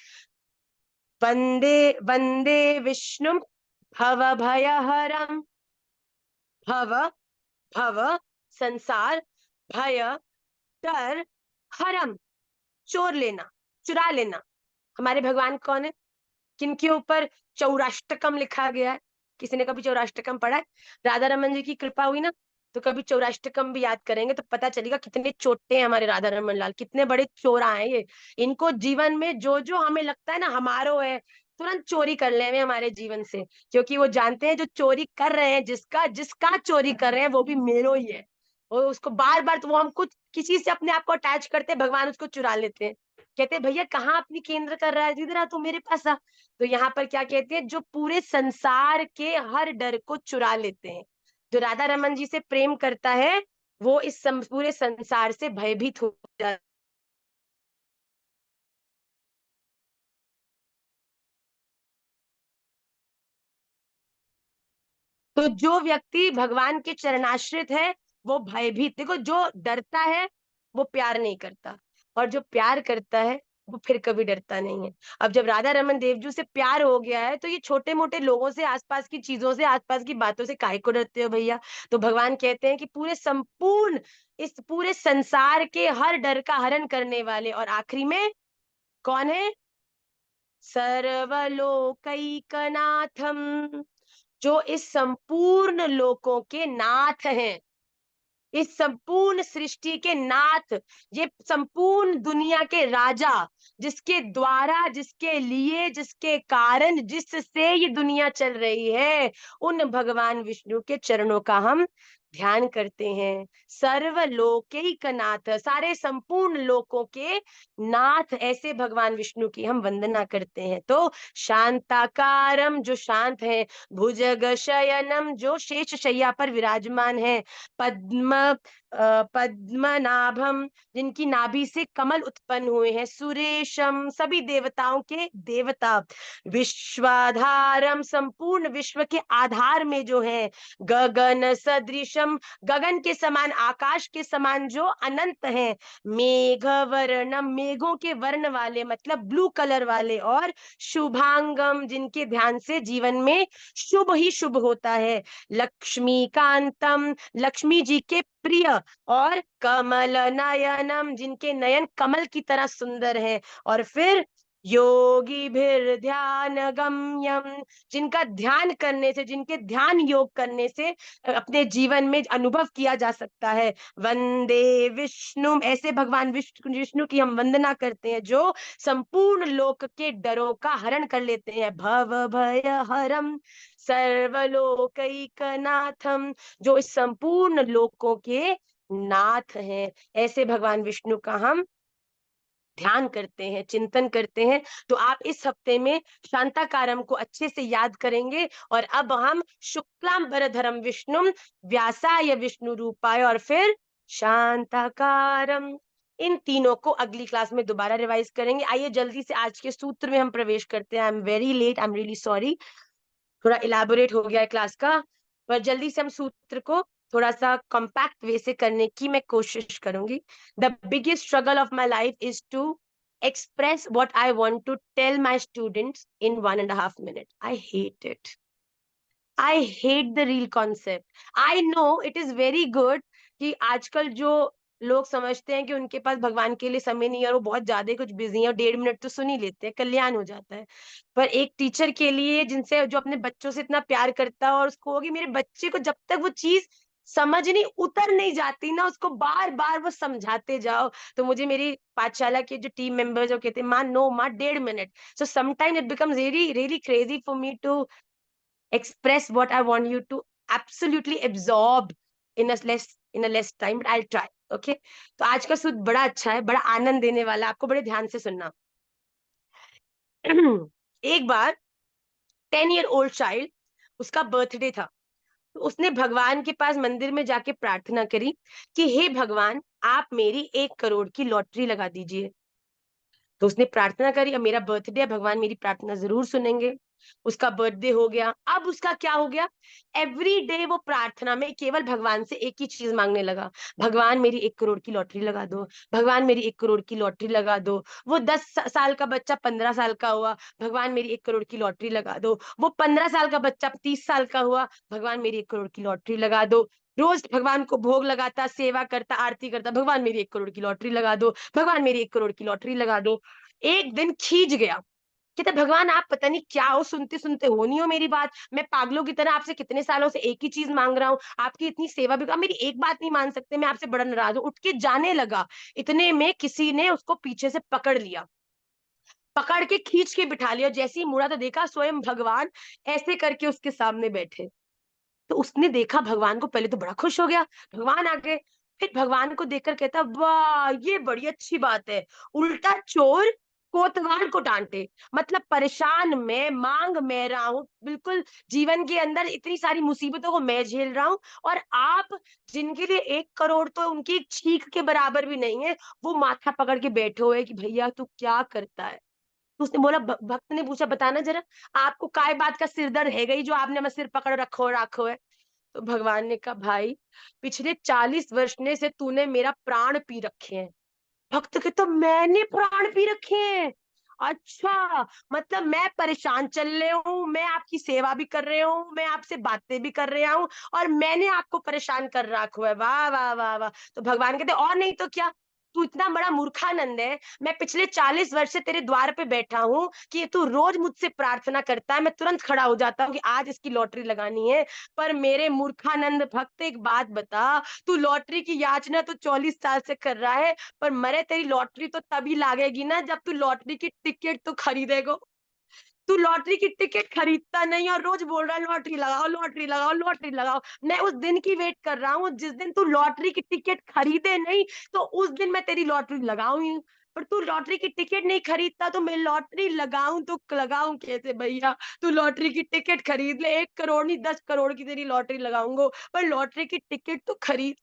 Speaker 1: वंदे वंदे विष्णु भव भयहरम, भव भव संसार, भय डर, हरम चोर लेना, चुरा लेना। हमारे भगवान कौन है, किनके ऊपर चौराष्टकम लिखा गया है? किसी ने कभी चौराष्टकम पढ़ा है? राधा रमन जी की कृपा हुई ना, तो कभी चौराष्टकम भी याद करेंगे तो पता चलेगा कितने चोटे हैं हमारे राधा रमन लाल, कितने बड़े चोरा हैं ये। इनको जीवन में जो जो हमें लगता है ना हमारो है, तुरंत चोरी कर ले हमारे जीवन से, क्योंकि वो जानते हैं जो चोरी कर रहे हैं, जिसका जिसका चोरी कर रहे हैं वो भी मेरो ही है। और उसको बार बार तो वो हम कुछ किसी से अपने आप को अटैच करते हैं, भगवान उसको चुरा लेते हैं। कहते हैं भैया कहाँ अपनी केंद्र कर रहा है, इधर आ तू मेरे पास आ। तो यहाँ पर क्या कहते हैं, जो पूरे संसार के हर डर को चुरा लेते हैं। जो राधा रमन जी से प्रेम करता है वो इस पूरे संसार से भयभीत हो जाता है। तो जो व्यक्ति भगवान के चरणाश्रित है वो भयभीत, देखो जो डरता है वो प्यार नहीं करता, और जो प्यार करता है वो फिर कभी डरता नहीं है। अब जब राधा रमन देवजू से प्यार हो गया है तो ये छोटे मोटे लोगों से, आसपास की चीजों से, आसपास की बातों से काहे को डरते हो भैया। तो भगवान कहते हैं कि पूरे संपूर्ण इस पूरे संसार के हर डर का हरण करने वाले, और आखिरी में कौन है, सर्वलोकैकनाथम, जो इस संपूर्ण लोकों के नाथ हैं, इस संपूर्ण सृष्टि के नाथ, ये संपूर्ण दुनिया के राजा, जिसके द्वारा, जिसके लिए, जिसके कारण, जिससे ये दुनिया चल रही है, उन भगवान विष्णु के चरणों का हम ध्यान करते हैं। सर्वलोकैक नाथ, सारे संपूर्ण लोकों के नाथ, ऐसे भगवान विष्णु की हम वंदना करते हैं। तो शांताकारम, जो शांत है, भुजग शयनम, जो शेष शैया पर विराजमान है, पद्म पद्मनाभम, जिनकी नाभि से कमल उत्पन्न हुए हैं, सुरेशम, सभी देवताओं के देवता, विश्वाधारम, संपूर्ण विश्व के आधार में जो है, गगन सदृशम, गगन के समान, आकाश के समान जो अनंत है, मेघ वर्णम, मेघों के वर्ण वाले मतलब ब्लू कलर वाले, और शुभांगम, जिनके ध्यान से जीवन में शुभ ही शुभ होता है, लक्ष्मीकांतम, लक्ष्मी जी के प्रिय, और कमल नयनम, जिनके नयन कमल की तरह सुंदर है, और फिर योगी भीर ध्यान गम्यम, जिनका ध्यान करने से, जिनके ध्यान योग करने से अपने जीवन में अनुभव किया जा सकता है। वंदे विष्णु, ऐसे भगवान विष्णु की हम वंदना करते हैं जो संपूर्ण लोक के डरों का हरण कर लेते हैं। भव भय हरम सर्वलोकैकनाथम, जो इस संपूर्ण लोकों के नाथ हैं, ऐसे भगवान विष्णु का हम ध्यान करते हैं, चिंतन करते हैं। तो आप इस हफ्ते में शांताकारम को अच्छे से याद करेंगे। और अब हम शुक्लांबरधरम विष्णु व्यासाय विष्णु रूपाय और फिर शांताकारम, इन तीनों को अगली क्लास में दोबारा रिवाइज करेंगे। आइए जल्दी से आज के सूत्र में हम प्रवेश करते हैं। I am very late, I am really sorry, थोड़ा इलाबोरेट हो गया है क्लास का, पर जल्दी से हम सूत्र को थोड़ा सा कॉम्पैक्ट वे से करने की मैं कोशिश करूंगी। The biggest struggle of my life is to express what I want to tell my students in 1.5 minutes. I hate it. I hate the real concept. I know it is very good कि आजकल जो लोग समझते हैं कि उनके पास भगवान के लिए समय नहीं है और वो बहुत ज्यादा कुछ बिजी है और 1.5 मिनट तो सुन ही लेते हैं, कल्याण हो जाता है। पर एक टीचर के लिए जिनसे जो अपने बच्चों से इतना प्यार करता है और उसको होगी मेरे बच्चे को जब तक वो चीज समझ नहीं उतर नहीं जाती ना, उसको बार बार वो समझाते जाओ। तो मुझे मेरी पाठशाला के जो टीम मेंबर्स जो कहते हैं माँ नो माँ 1.5 minute, so sometime it becomes really really crazy for me to express what I want you to absolutely absorb in a less time, but I'll try. Okay? तो आज का सूत्र बड़ा अच्छा है, बड़ा आनंद देने वाला, आपको बड़े ध्यान से सुनना। एक बार 10-year-old चाइल्ड, उसका बर्थडे था, तो उसने भगवान के पास मंदिर में जाके प्रार्थना करी कि हे भगवान, आप मेरी 1 करोड़ की लॉटरी लगा दीजिए। तो उसने प्रार्थना करी, अब मेरा बर्थडे है, भगवान मेरी प्रार्थना जरूर सुनेंगे। उसका बर्थडे हो गया। अब उसका क्या हो गया, एवरी डे वो प्रार्थना में केवल भगवान से एक ही चीज मांगने लगा, भगवान मेरी 1 करोड़ की लॉटरी लगा दो, भगवान मेरी 1 करोड़ की लॉटरी लगा दो। वो 10 साल का बच्चा 15 साल का हुआ, भगवान मेरी 1 करोड़ की लॉटरी लगा दो। वो 15 साल का बच्चा 30 साल का हुआ, भगवान मेरी 1 करोड़ की लॉटरी लगा दो। रोज भगवान को भोग लगाता, सेवा करता, आरती करता, भगवान मेरी 1 करोड़ की लॉटरी लगा दो, भगवान मेरी 1 करोड़ की लॉटरी लगा दो। एक दिन खींच गया, कहते भगवान आप पता नहीं क्या हो, सुनते सुनते हो नहीं हो मेरी बात, मैं पागलों की तरह आपसे कितने सालों से एक ही चीज मांग रहा हूँ, आपकी इतनी सेवा भी, आप मेरी एक बात नहीं मान सकते, मैं आपसे बड़ा नाराज हूँ। उठ के जाने लगा, इतने में किसी ने उसको पीछे से पकड़ लिया, पकड़ के खींच के बिठा लिया। जैसे ही मुड़ा तो देखा स्वयं भगवान ऐसे करके उसके सामने बैठे। तो उसने देखा भगवान को, पहले तो बड़ा खुश हो गया, भगवान आ गए। फिर भगवान को देखकर कहता वाह ये बड़ी अच्छी बात है, उल्टा चोर कोतवाल को डांटे। मतलब परेशान मैं, मांग मैं रहा हूं, बिल्कुल जीवन के अंदर इतनी सारी मुसीबतों को मैं झेल रहा हूं, और आप जिनके लिए 1 करोड़ तो उनकी एक छींक के बराबर भी नहीं है, वो माथा पकड़ के बैठे हुए कि भैया तू क्या करता है। तो उसने बोला, भक्त ने पूछा बताना जरा, आपको काय बात का सिर दर्द है गई जो आपने हमें सिर पकड़ रखो है। तो भगवान ने कहा भाई पिछले 40 वर्ष ने से तूने मेरा प्राण पी रखे हैं। भक्त के तो मैंने प्राण पी रखे हैं, अच्छा मतलब मैं परेशान चल रहे हूँ, मैं आपकी सेवा भी कर रहे हूँ, मैं आपसे बातें भी कर रहा हूँ, और मैंने आपको परेशान कर रखा है, वाह वाह वाह वाह। तो भगवान कहते और नहीं तो क्या, तू इतना बड़ा मूर्खानंद है, मैं पिछले 40 वर्ष से तेरे द्वार पे बैठा हूँ कि तू रोज मुझसे प्रार्थना करता है, मैं तुरंत खड़ा हो जाता हूँ कि आज इसकी लॉटरी लगानी है। पर मेरे मूर्खानंद भक्त एक बात बता, तू लॉटरी की याचना तो 40 साल से कर रहा है, पर मरे तेरी लॉटरी तो तभी लागेगी ना जब तू लॉटरी की टिकट तो खरीदेगा। तू लॉटरी की टिकट खरीदता नहीं और रोज बोल रहा है लॉटरी लगाओ लॉटरी लगाओ लॉटरी लगाओ। मैं उस दिन की वेट कर रहा हूँ जिस दिन तू लॉटरी की टिकट खरीदे नहीं, तो उस दिन मैं तेरी लॉटरी लगाऊंगी। पर तू लॉटरी की टिकट नहीं खरीदता तो मैं लॉटरी लगाऊं तो लगाऊं कैसे भैया। तू लॉटरी की टिकट खरीद ले, 1 करोड़ नहीं 10 करोड़ की तेरी लॉटरी लगाऊंगा, पर लॉटरी की टिकट तो खरीद।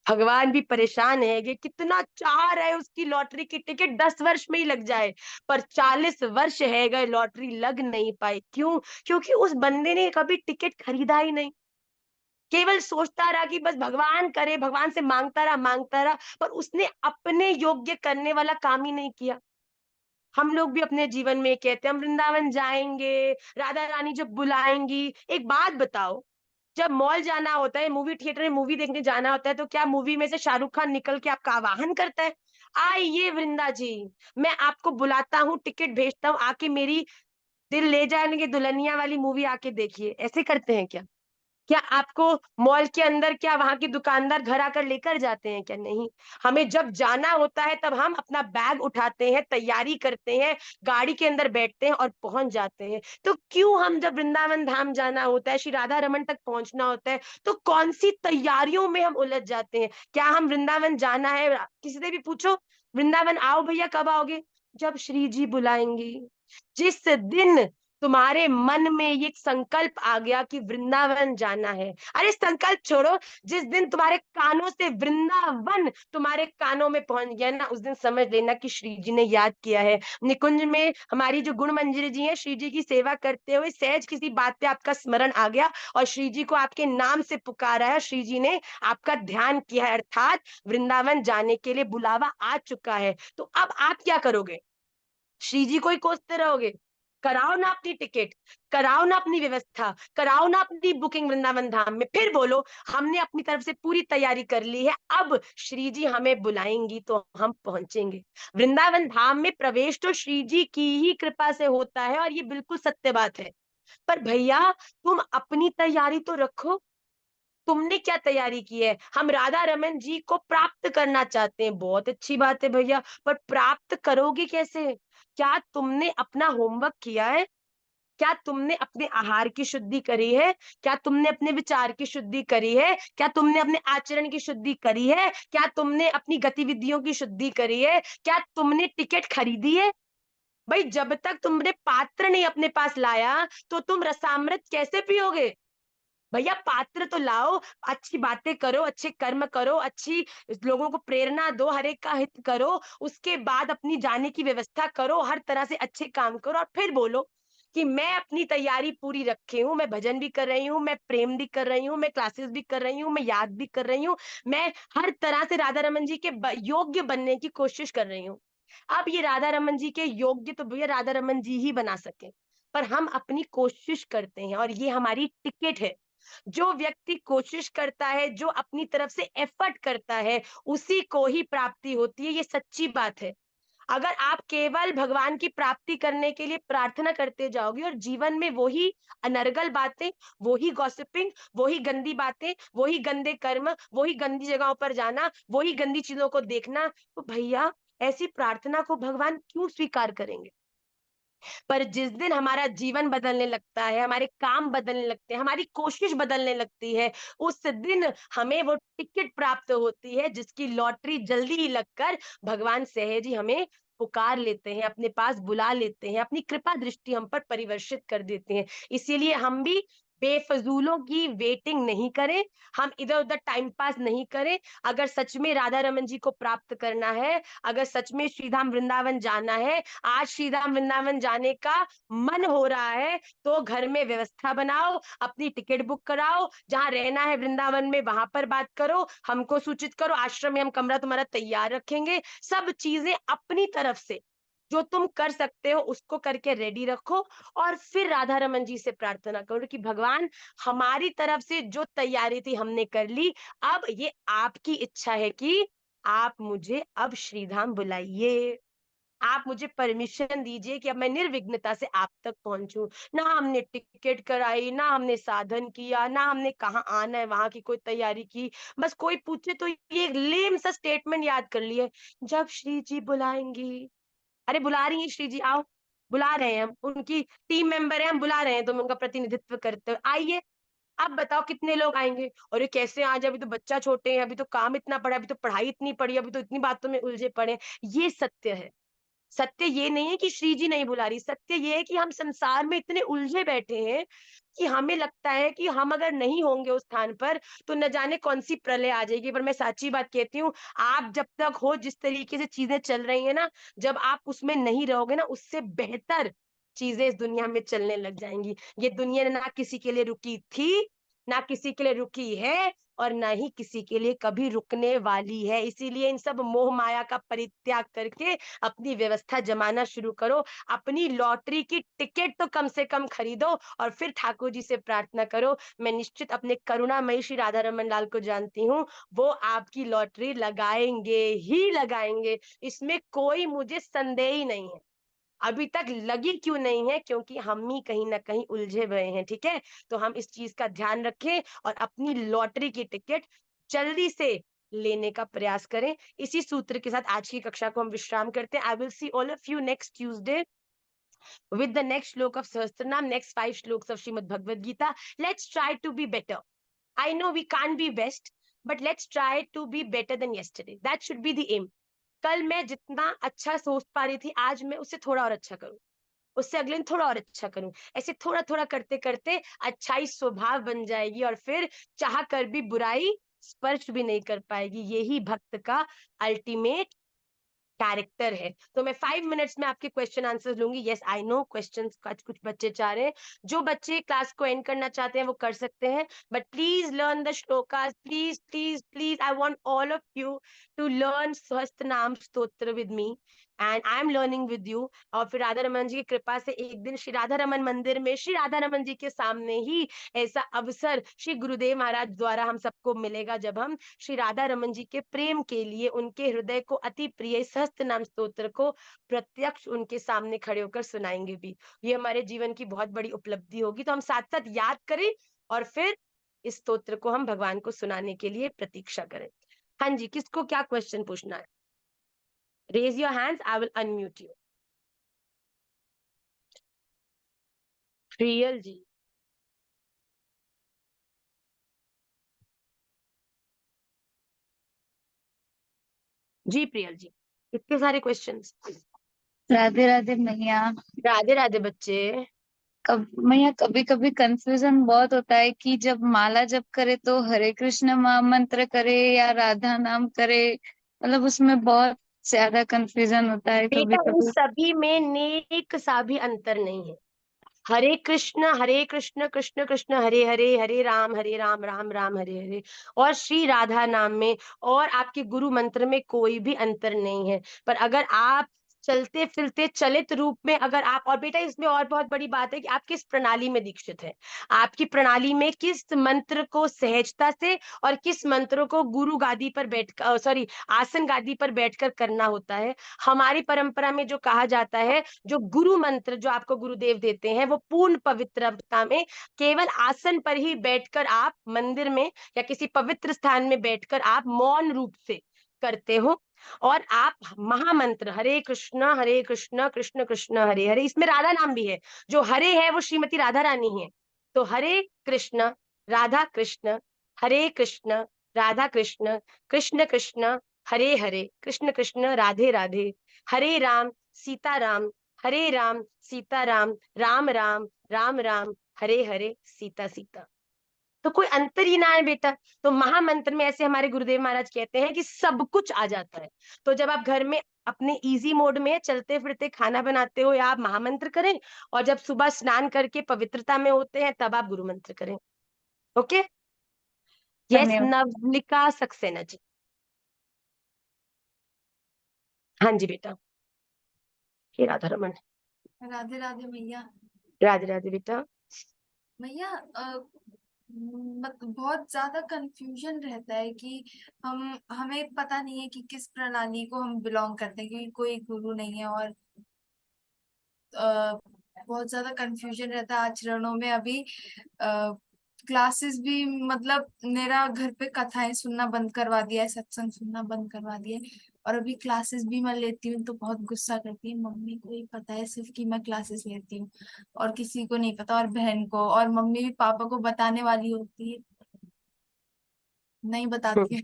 Speaker 1: भगवान भी परेशान है कि कितना चाह रहा है उसकी लॉटरी की टिकट 10 वर्ष में ही लग जाए, पर 40 वर्ष है गए लॉटरी लग नहीं पाई। क्यों? क्योंकि उस बंदे ने कभी टिकट खरीदा ही नहीं, केवल सोचता रहा कि बस भगवान करे, भगवान से मांगता रहा, पर उसने अपने योग्य करने वाला काम ही नहीं किया। हम लोग भी अपने जीवन में कहते हैं हम वृंदावन जाएंगे, राधा रानी जब बुलाएंगी। एक बात बताओ, जब मॉल जाना होता है, मूवी थिएटर में मूवी देखने जाना होता है, तो क्या मूवी में से शाहरुख खान निकल के आपका आवाहन करता है, आइए वृंदा जी, मैं आपको बुलाता हूँ, टिकट भेजता हूँ, आके मेरी दिल ले जाएंगे दुल्हनिया वाली मूवी आके देखिए, ऐसे करते हैं क्या? क्या आपको मॉल के अंदर क्या वहां के दुकानदार घर आकर लेकर जाते हैं क्या? नहीं। हमें जब जाना होता है तब हम अपना बैग उठाते हैं, तैयारी करते हैं, गाड़ी के अंदर बैठते हैं और पहुंच जाते हैं। तो क्यों हम जब वृंदावन धाम जाना होता है, श्री राधा रमन तक पहुंचना होता है, तो कौन सी तैयारियों में हम उलझ जाते हैं? क्या हम वृंदावन जाना है, किसी से भी पूछो वृंदावन आओ भैया कब आओगे, जब श्री जी बुलाएंगी। जिस दिन तुम्हारे मन में ये एक संकल्प आ गया कि वृंदावन जाना है, अरे संकल्प छोड़ो, जिस दिन तुम्हारे कानों से वृंदावन तुम्हारे कानों में पहुंच गया ना, उस दिन समझ लेना कि श्री जी ने याद किया है। निकुंज में हमारी जो गुण मंजरी जी हैं, श्री जी की सेवा करते हुए सहज किसी बात पे आपका स्मरण आ गया और श्री जी को आपके नाम से पुकारा है, श्री जी ने आपका ध्यान किया है, अर्थात वृंदावन जाने के लिए बुलावा आ चुका है। तो अब आप क्या करोगे? श्री जी को ही कोसते रहोगे? कराओ ना अपनी टिकट, कराओ ना अपनी व्यवस्था, कराओ ना अपनी बुकिंग वृंदावन धाम में, फिर बोलो हमने अपनी तरफ से पूरी तैयारी कर ली है, अब श्री जी हमें बुलाएंगी तो हम पहुंचेंगे। वृंदावन धाम में प्रवेश तो श्री जी की ही कृपा से होता है और ये बिल्कुल सत्य बात है। पर भैया तुम अपनी तैयारी तो रखो, तुमने क्या तैयारी की है? हम राधा रमन जी को प्राप्त करना चाहते हैं, बहुत अच्छी बात है भैया, पर प्राप्त करोगे कैसे? क्या तुमने अपना होमवर्क किया है? क्या तुमने अपने आहार की शुद्धि करी है? क्या तुमने अपने विचार की शुद्धि करी है? क्या तुमने अपने आचरण की शुद्धि करी है? क्या तुमने अपनी गतिविधियों की शुद्धि करी है? क्या तुमने टिकट खरीदी है? भाई जब तक तुमने पात्र नहीं अपने पास लाया तो तुम रसामृत कैसे पियोगे? भैया पात्र तो लाओ, अच्छी बातें करो, अच्छे कर्म करो, अच्छी लोगों को प्रेरणा दो, हर एक का हित करो, उसके बाद अपनी जाने की व्यवस्था करो, हर तरह से अच्छे काम करो और फिर बोलो कि मैं अपनी तैयारी पूरी रखी हूँ, मैं भजन भी कर रही हूँ, मैं प्रेम भी कर रही हूँ, मैं क्लासेस भी कर रही हूँ, मैं याद भी कर रही हूँ, मैं हर तरह से राधा रमन जी के योग्य बनने की कोशिश कर रही हूँ। अब ये राधा रमन जी के योग्य तो भैया राधा रमन जी ही बना सके, पर हम अपनी कोशिश करते हैं और ये हमारी टिकट है। जो व्यक्ति कोशिश करता है, जो अपनी तरफ से एफर्ट करता है, उसी को ही प्राप्ति होती है, ये सच्ची बात है। अगर आप केवल भगवान की प्राप्ति करने के लिए प्रार्थना करते जाओगे और जीवन में वही अनर्गल बातें, वही गॉसिपिंग, वही गंदी बातें, वही गंदे कर्म, वही गंदी जगहों पर जाना, वही गंदी चीजों को देखना, तो भैया ऐसी प्रार्थना को भगवान क्यों स्वीकार करेंगे? पर जिस दिन हमारा जीवन बदलने लगता है, हमारे काम बदलने लगते हैं, हमारी कोशिश बदलने लगती है, उस दिन हमें वो टिकट प्राप्त होती है जिसकी लॉटरी जल्दी ही लगकर भगवान सहज ही हमें पुकार लेते हैं, अपने पास बुला लेते हैं, अपनी कृपा दृष्टि हम पर परिवर्षित कर देते हैं। इसीलिए हम भी बेफजूलों की वेटिंग नहीं करें, हम इधर उधर टाइम पास नहीं करें। अगर सच में राधा रमन जी को प्राप्त करना है, अगर सच में श्रीधाम वृंदावन जाना है, आज श्रीधाम वृंदावन जाने का मन हो रहा है, तो घर में व्यवस्था बनाओ, अपनी टिकट बुक कराओ, जहां रहना है वृंदावन में वहां पर बात करो, हमको सूचित करो, आश्रम में हम कमरा तुम्हारा तैयार रखेंगे। सब चीजें अपनी तरफ से जो तुम कर सकते हो उसको करके रेडी रखो और फिर राधा रमन जी से प्रार्थना करो कि भगवान हमारी तरफ से जो तैयारी थी हमने कर ली, अब ये आपकी इच्छा है कि आप मुझे अब श्रीधाम बुलाइए, आप मुझे परमिशन दीजिए कि अब मैं निर्विघ्नता से आप तक पहुंचूं। ना हमने टिकट कराई, ना हमने साधन किया, ना हमने कहाँ आना है वहां की कोई तैयारी की, बस कोई पूछे तो ये लेम सा स्टेटमेंट याद कर लिए, जब श्री जी बुलाएंगी। अरे बुला रही हैं श्री जी, आओ, बुला रहे हैं, हम उनकी टीम मेंबर है, हम बुला रहे हैं, तुम उनका प्रतिनिधित्व करते हो, आइए। अब बताओ कितने लोग आएंगे? और ये कैसे आ जाए, अभी तो बच्चा छोटे हैं, अभी तो काम इतना पड़ा, अभी तो पढ़ाई इतनी पड़ी, अभी तो इतनी बातों में उलझे पड़े हैं। ये सत्य है। सत्य ये नहीं है कि श्री जी नहीं बुला रही, सत्य ये है कि हम संसार में इतने उलझे बैठे हैं कि हमें लगता है कि हम अगर नहीं होंगे उस स्थान पर तो न जाने कौन सी प्रलय आ जाएगी। पर मैं सच्ची बात कहती हूँ, आप जब तक हो, जिस तरीके से चीजें चल रही है ना, जब आप उसमें नहीं रहोगे ना, उससे बेहतर चीजें इस दुनिया में चलने लग जाएंगी। ये दुनिया ना किसी के लिए रुकी थी, ना किसी के लिए रुकी है, और ना ही किसी के लिए कभी रुकने वाली है। इसीलिए इन सब मोह माया का परित्याग करके अपनी व्यवस्था जमाना शुरू करो, अपनी लॉटरी की टिकट तो कम से कम खरीदो और फिर ठाकुर जी से प्रार्थना करो। मैं निश्चित अपने करुणामयी श्री राधा रमन लाल को जानती हूँ, वो आपकी लॉटरी लगाएंगे ही लगाएंगे, इसमें कोई मुझे संदेह ही नहीं है। अभी तक लगी क्यों नहीं है? क्योंकि हम ही कहीं ना कहीं उलझे हुए हैं। ठीक है, तो हम इस चीज का ध्यान रखें और अपनी लॉटरी की टिकट जल्दी से लेने का प्रयास करें। इसी सूत्र के साथ आज की कक्षा को हम विश्राम करते हैं। I will see all of you next Tuesday with the next श्लोक of Sahasranam, next 5 shlokas of Srimad Bhagavad Gita. Let's try to be better. I know we can't be best, but let's try to be better than yesterday. That should be the aim. कल मैं जितना अच्छा सोच पा रही थी, आज मैं उससे थोड़ा और अच्छा करूं। उससे अगले दिन थोड़ा और अच्छा करूं, ऐसे थोड़ा थोड़ा करते करते अच्छाई स्वभाव बन जाएगी और फिर चाह कर भी बुराई स्पर्श भी नहीं कर पाएगी। यही भक्त का अल्टीमेट कैरेक्टर है। तो मैं 5 मिनट्स में आपके क्वेश्चन आंसर लूंगी। यस आई नो क्वेश्चंस का कुछ बच्चे चाह रहे हैं, जो बच्चे क्लास को एंड करना चाहते हैं वो कर सकते हैं, but please learn the shlokas, please please please, I want all of you to learn swasth nam stotra with me and I am learning with you. और फिर राधा रमन जी की कृपा से एक दिन श्री राधा रमन मंदिर में श्री राधा रमन जी के सामने ही ऐसा अवसर श्री गुरुदेव महाराज द्वारा हम सबको मिलेगा, जब हम श्री राधा रमन जी के प्रेम के लिए उनके हृदय को अति प्रिय सहस्त्र नाम स्तोत्र को प्रत्यक्ष उनके सामने खड़े होकर सुनाएंगे भी। ये हमारे जीवन की बहुत बड़ी उपलब्धि होगी। तो हम साथ साथ याद करें और फिर इस स्तोत्र को हम भगवान को सुनाने के लिए प्रतीक्षा करें। हाँ जी, किसको क्या क्वेश्चन पूछना है? Raise your hands, I will unmute you. Priyal ji, जी प्रियल जी, इतने सारे क्वेश्चंस।
Speaker 9: राधे राधे मैया।
Speaker 1: राधे राधे बच्चे।
Speaker 9: मैया कभी कभी कंफ्यूजन बहुत होता है कि जब माला जप करे तो हरे कृष्ण महामंत्र करे या राधा नाम करे, मतलब उसमें बहुत ज्यादा कंफ्यूजन होता है कभी
Speaker 1: बेटा इन
Speaker 9: कभी।
Speaker 1: सभी में नेक सा भी अंतर नहीं है। हरे कृष्ण कृष्ण कृष्ण हरे हरे, हरे राम राम राम हरे हरे, और श्री राधा नाम में और आपके गुरु मंत्र में कोई भी अंतर नहीं है। पर अगर आप चलते फिरते चलित रूप में अगर आप, और बेटा इसमें और बहुत बड़ी बात है कि आप किस प्रणाली में दीक्षित है, आपकी प्रणाली में किस मंत्र को सहजता से और किस मंत्रों को गुरु गादी पर बैठ सॉरी आसन गादी पर बैठकर करना होता है। हमारी परंपरा में जो कहा जाता है, जो गुरु मंत्र जो आपको गुरुदेव देते हैं वो पूर्ण पवित्रता में केवल आसन पर ही बैठकर आप मंदिर में या किसी पवित्र स्थान में बैठकर आप मौन रूप से करते हो, और आप महामंत्र हरे कृष्ण कृष्ण कृष्ण हरे हरे, इसमें राधा नाम भी है, जो हरे है वो श्रीमती राधा रानी है। तो हरे कृष्ण राधा कृष्ण, हरे कृष्ण राधा कृष्ण, कृष्ण कृष्ण हरे हरे, कृष्ण कृष्ण राधे राधे, हरे राम सीता राम, हरे राम सीता राम, राम राम राम राम, हरे हरे सीता सीता। तो कोई अंतर ही ना है बेटा। तो महामंत्र में ऐसे हमारे गुरुदेव महाराज कहते हैं कि सब कुछ आ जाता है। तो जब आप घर में अपने इजी मोड में चलते फिरते खाना बनाते हो या आप महामंत्र करें, और जब सुबह स्नान करके पवित्रता में होते हैं तब आप गुरु मंत्र करें। ओके, यस
Speaker 9: धन्यवाद।
Speaker 1: नवलिका सक्सेना जी। हाँ जी बेटा, हे राधा रमन।
Speaker 10: राधे राधे मैया।
Speaker 1: राधे राधे बेटा।
Speaker 10: मैया बहुत ज्यादा कंफ्यूजन रहता है कि हमें पता नहीं है कि किस प्रणाली को हम बिलोंग करते हैं, क्योंकि कोई गुरु नहीं है, और बहुत ज्यादा कंफ्यूजन रहता है आचरणों में। अभी क्लासेस भी, मतलब मेरा घर पे कथाएं सुनना बंद करवा दिया है, सत्संग सुनना बंद करवा दिया है, और अभी क्लासेस भी मैं लेती हूँ तो बहुत गुस्सा करती है। मम्मी को ही पता है सिर्फ कि मैं क्लासेस लेती हूँ, और किसी को नहीं पता, और बहन को, और मम्मी भी पापा को बताने वाली होती है, नहीं बताती है।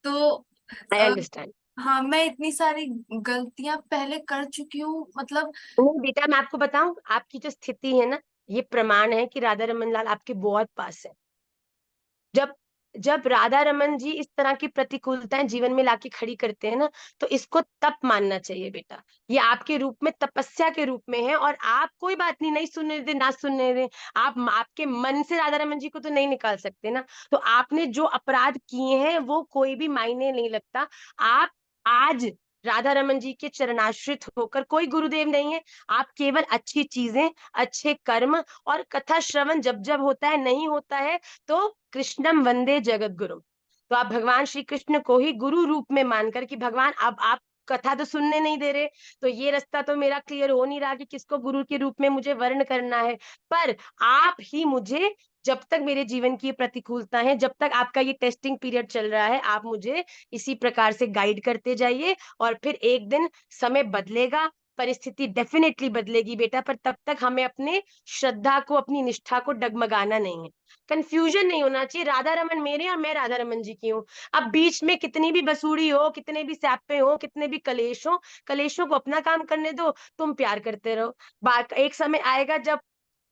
Speaker 10: तो
Speaker 1: आई
Speaker 10: अ,
Speaker 1: अंडरस्टैंड।
Speaker 10: हाँ, मैं इतनी सारी गलतियां पहले कर चुकी हूँ, मतलब
Speaker 1: नहीं बेटा, मैं आपको बताऊं, आपकी जो स्थिति है ना, ये प्रमाण है कि राधा रमन लाल आपके बहुत पास है। जब जब राधा रमन जी इस तरह की प्रतिकूलताएं जीवन में लाके खड़ी करते हैं ना, तो इसको तप मानना चाहिए बेटा। ये आपके रूप में तपस्या के रूप में है, और आप कोई बात नहीं, नहीं सुनने दे ना सुनने दे, आप आपके मन से राधा रमन जी को तो नहीं निकाल सकते ना। तो आपने जो अपराध किए हैं वो कोई भी मायने नहीं लगता। आप आज राधा रमन जी के चरणाश्रित होकर, कोई गुरुदेव नहीं है, आप केवल अच्छी चीजें, अच्छे कर्म और कथा श्रवण जब जब होता है, नहीं होता है तो कृष्णम वंदे जगत गुरु। तो आप भगवान श्री कृष्ण को ही गुरु रूप में मानकर कि भगवान अब आप कथा तो सुनने नहीं दे रहे, तो ये रास्ता तो मेरा क्लियर हो नहीं रहा कि किसको गुरु के रूप में मुझे वर्ण करना है, पर आप ही मुझे, जब तक मेरे जीवन की प्रतिकूलता है, जब तक आपका ये टेस्टिंग पीरियड चल रहा है, आप मुझे इसी प्रकार से गाइड करते जाइए, और फिर एक दिन समय बदलेगा परिस्थिति डेफिनेटली बदलेगी बेटा, पर तब तक हमें अपने श्रद्धा को, अपनी निष्ठा को डगमगाना नहीं है। कंफ्यूजन नहीं होना चाहिए, राधा रमन मेरे और मैं राधा रमन जी की हूँ। अब बीच में कितनी भी बसूड़ी हो, कितने भी स्यापे हो, कितने भी कलेश हो, कलेशों को अपना काम करने दो, तुम प्यार करते रहो। एक समय आएगा जब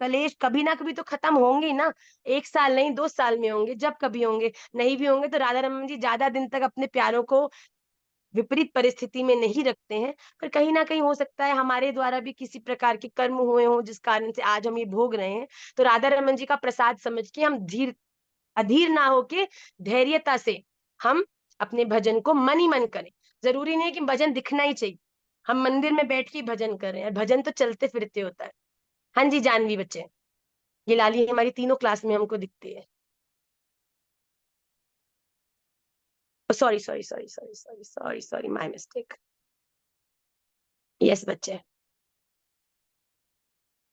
Speaker 1: कलेश कभी ना कभी तो खत्म होंगे ही ना। 1 साल नहीं, 2 साल में होंगे, जब कभी होंगे, नहीं भी होंगे तो राधा रमन जी ज्यादा दिन तक अपने प्यारों को विपरीत परिस्थिति में नहीं रखते हैं। पर कहीं ना कहीं हो सकता है हमारे द्वारा भी किसी प्रकार के कर्म हुए हों जिस कारण से आज हम ये भोग रहे हैं। तो राधा रमन जी का प्रसाद समझ के हम अधीर ना होके धैर्यता से हम अपने भजन को मन ही मन करें। जरूरी नहीं है कि भजन दिखना ही चाहिए, हम मंदिर में बैठ के ही भजन कर रहे हैं, भजन तो चलते फिरते होता है। हाँ जी जानवी बच्चे, ये लाली हमारी तीनों क्लास में हमको दिखती है। Sorry sorry sorry sorry sorry sorry sorry, my mistake. Yes बच्चे।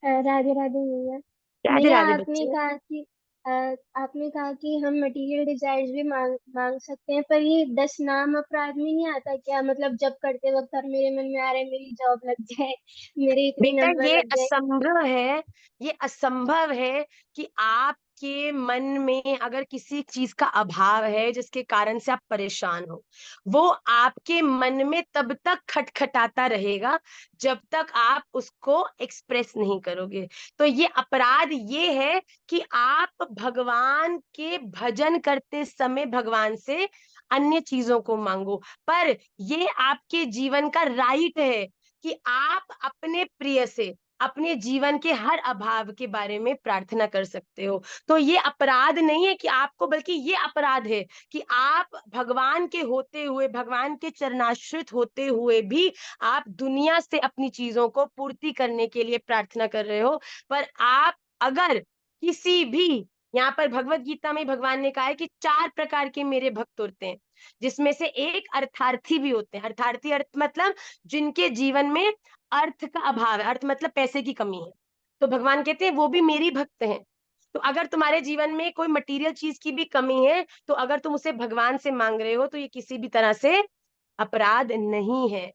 Speaker 11: राधे राधे भैया।
Speaker 1: राधे
Speaker 11: भैया
Speaker 1: राधे
Speaker 11: आपने
Speaker 1: बच्चे।
Speaker 11: कहा कि आपने कहा कि हम मटेरियल डिजायर्स भी मांग सकते हैं, पर ये 10 नाम अपराध में नहीं आता क्या? मतलब जब करते वक्त और मेरे मन में आ रहा है मेरी जॉब लग जाए, मेरे इतने
Speaker 1: बेटा
Speaker 11: नंबर
Speaker 1: ये
Speaker 11: लग जाए।
Speaker 1: असंभव है, ये असंभव है कि आपके मन में अगर किसी चीज का अभाव है जिसके कारण से आप परेशान हो, वो आपके मन में तब तक खटखटाता रहेगा जब तक आप उसको एक्सप्रेस नहीं करोगे। तो ये अपराध ये है कि आप भगवान के भजन करते समय भगवान से अन्य चीजों को मांगो। पर ये आपके जीवन का राइट है कि आप अपने प्रिय से अपने जीवन के हर अभाव के बारे में प्रार्थना कर सकते हो। तो ये अपराध नहीं है कि आपको, बल्कि ये अपराध है कि आप भगवान के होते हुए, भगवान के चरणाश्रित होते हुए भी आप दुनिया से अपनी चीजों को पूर्ति करने के लिए प्रार्थना कर रहे हो। पर आप अगर किसी भी, यहाँ पर भगवत गीता में भगवान ने कहा है कि 4 प्रकार के मेरे भक्त होते हैं, जिसमें से एक अर्थार्थी भी होते हैं। अर्थार्थी अर्थ मतलब जिनके जीवन में अर्थ का अभाव है, अर्थ मतलब पैसे की कमी है, तो भगवान कहते हैं वो भी मेरी भक्त हैं। तो अगर तुम्हारे जीवन में कोई मटेरियल चीज की भी कमी है, तो अगर तुम उसे भगवान से मांग रहे हो तो ये किसी भी तरह से अपराध नहीं है।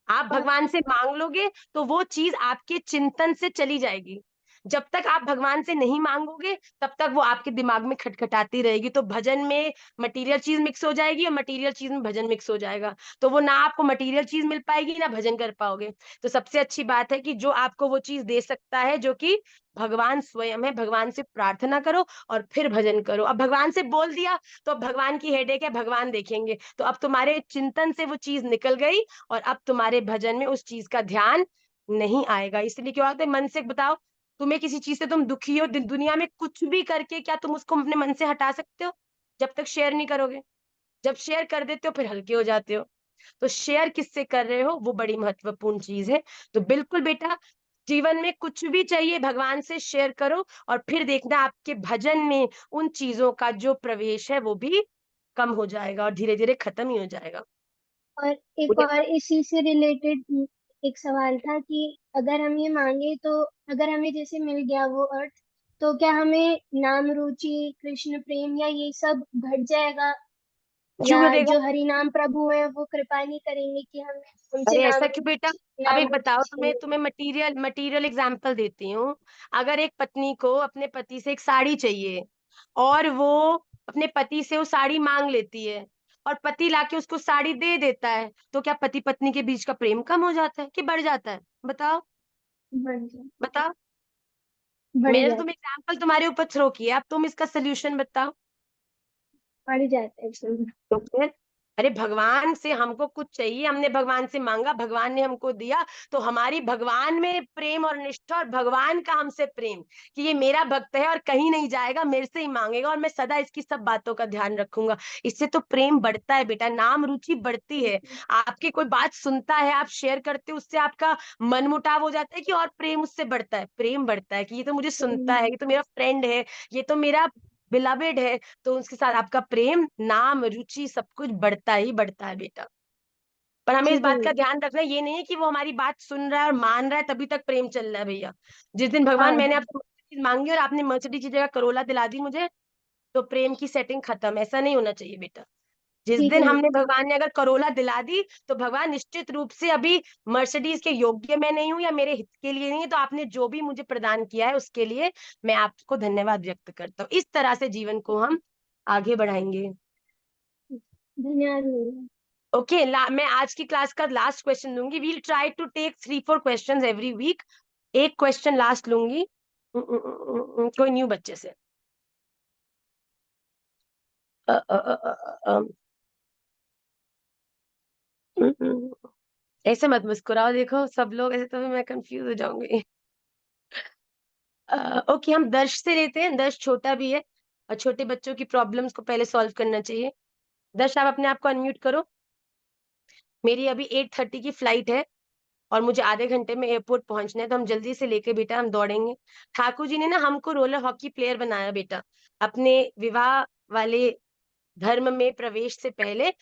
Speaker 1: आप
Speaker 11: और
Speaker 1: भगवान से मांग लोगे तो वो चीज आपके चिंतन से चली जाएगी। जब तक आप भगवान से नहीं मांगोगे तब तक वो आपके दिमाग में खटखटाती रहेगी। तो भजन में मटेरियल चीज मिक्स हो जाएगी और मटेरियल चीज में भजन मिक्स हो जाएगा, तो वो ना आपको मटेरियल चीज मिल पाएगी ना भजन कर पाओगे। तो सबसे अच्छी बात है कि जो आपको वो चीज दे सकता है, जो कि भगवान स्वयं है, भगवान से प्रार्थना करो और फिर भजन करो। अब भगवान से बोल दिया तो अब भगवान की हेडेक है, भगवान देखेंगे। तो अब तुम्हारे चिंतन से वो चीज निकल गई और अब तुम्हारे भजन में उस चीज का ध्यान नहीं आएगा। इसलिए क्या होता है, मन से बताओ, तुम्हें किसी चीज से तुम दुखी हो, दुनिया में कुछ भी करके क्या तुम उसको अपने मन से हटा सकते हो? जब तक शेयर नहीं करोगे। जब शेयर कर देते हो फिर हल्के हो जाते हो। तो शेयर किससे कर रहे हो वो बड़ी महत्वपूर्ण चीज है। तो बिल्कुल बेटा, जीवन में कुछ भी चाहिए भगवान से शेयर करो और फिर देखना आपके भजन में उन चीजों का जो प्रवेश है वो भी कम हो जाएगा और धीरे धीरे खत्म ही हो जाएगा।
Speaker 11: और एक और इसी से रिलेटेड एक सवाल था कि अगर हम ये मांगे तो अगर हमें जैसे मिल गया वो अर्थ, तो क्या हमें नाम रुचि कृष्ण प्रेम या ये सब घट जाएगा?
Speaker 1: क्यों
Speaker 11: या
Speaker 1: घटेगा?
Speaker 11: जो हरि नाम प्रभु है वो कृपा नहीं करेंगे कि हमें उनसे
Speaker 1: अरे
Speaker 11: नाम
Speaker 1: ऐसा क्यों बेटा? अब
Speaker 11: नाम
Speaker 1: एक
Speaker 11: रुचि
Speaker 1: बताओ, तुम्हें
Speaker 11: छीन
Speaker 1: तुम्हें मटीरियल एग्जांपल देती हूँ। अगर एक पत्नी को अपने पति से एक साड़ी चाहिए और वो अपने पति से वो साड़ी मांग लेती है और पति लाके उसको साड़ी दे देता है, तो क्या पति पत्नी के बीच का प्रेम कम हो जाता है कि बढ़ जाता है? बताओ
Speaker 11: बढ़ जाए
Speaker 1: बताओ।
Speaker 11: बढ़
Speaker 1: मैंने तो
Speaker 11: जाए
Speaker 1: तुम एग्जाम्पल तुम्हारे ऊपर थ्रो किया, अब तुम इसका सोल्यूशन बताओ।
Speaker 11: बढ़ जाता है इसमें।
Speaker 1: तो फिर, अरे भगवान से हमको कुछ चाहिए, हमने भगवान से मांगा, भगवान ने हमको दिया, तो हमारी भगवान में प्रेम और निष्ठा और भगवान का हमसे प्रेम कि ये मेरा भक्त है और कहीं नहीं जाएगा, मेरे से ही मांगेगा और मैं सदा इसकी सब बातों का ध्यान रखूंगा। इससे तो प्रेम बढ़ता है बेटा, नाम रुचि बढ़ती है। आपकी कोई बात सुनता है, आप शेयर करते हो, उससे आपका मन मुटाव हो जाता है कि और प्रेम उससे बढ़ता है, प्रेम बढ़ता है कि ये तो मुझे सुनता है, ये तो मेरा फ्रेंड है, ये तो मेरा बिलवेड है। तो उसके साथ आपका प्रेम, नाम रुचि सब कुछ बढ़ता ही बढ़ता है बेटा। पर हमें इस
Speaker 11: ठीक है
Speaker 1: बात का
Speaker 11: भैया।
Speaker 1: ध्यान रखना, ये नहीं है कि वो हमारी बात सुन रहा है और मान रहा है तभी तक प्रेम चल रहा है भैया। जिस दिन भगवान
Speaker 11: हाँ
Speaker 1: मैंने आपसे मर्सिडीज मांगी और आपने मर्सिडीज की जगह करोला दिला दी मुझे, तो प्रेम की सेटिंग खत्म। ऐसा नहीं होना चाहिए बेटा। जिस
Speaker 11: ठीक
Speaker 1: दिन
Speaker 11: है।
Speaker 1: हमने भगवान ने अगर करोला दिला दी तो भगवान निश्चित रूप से अभी मर्सिडीज के योग्य मैं नहीं हूं या मेरे हित के लिए नहीं है, तो आपने जो भी मुझे प्रदान किया है उसके लिए मैं आपको धन्यवाद व्यक्त करता हूँ। इस तरह से जीवन को हम आगे बढ़ाएंगे।
Speaker 11: धन्यवाद भैया।
Speaker 1: ओके मैं आज की क्लास का लास्ट क्वेश्चन दूंगी। We'll try to take 3-4 questions every week. एक क्वेश्चन लास्ट लूंगी कोई न्यू बच्चे से। ऐसे मत मुस्कुराओ, देखो सब लोग ऐसे तो मैं कंफ्यूज हो जाऊंगी। ओके हम दर्श से लेते हैं। दर्श छोटा भी है और छोटे बच्चों की प्रॉब्लम्स को पहले सॉल्व करना चाहिए। दर्श आप अपने आप को अनम्यूट करो। मेरी अभी 8:30 की फ्लाइट है और मुझे आधे घंटे में एयरपोर्ट पहुंचना है, तो हम जल्दी से लेके बेटा हम दौड़ेंगे। ठाकुर जी ने ना हमको रोलर हॉकी प्लेयर बनाया बेटा। अपने विवाह वाले धर्म में प्रवेश से पहले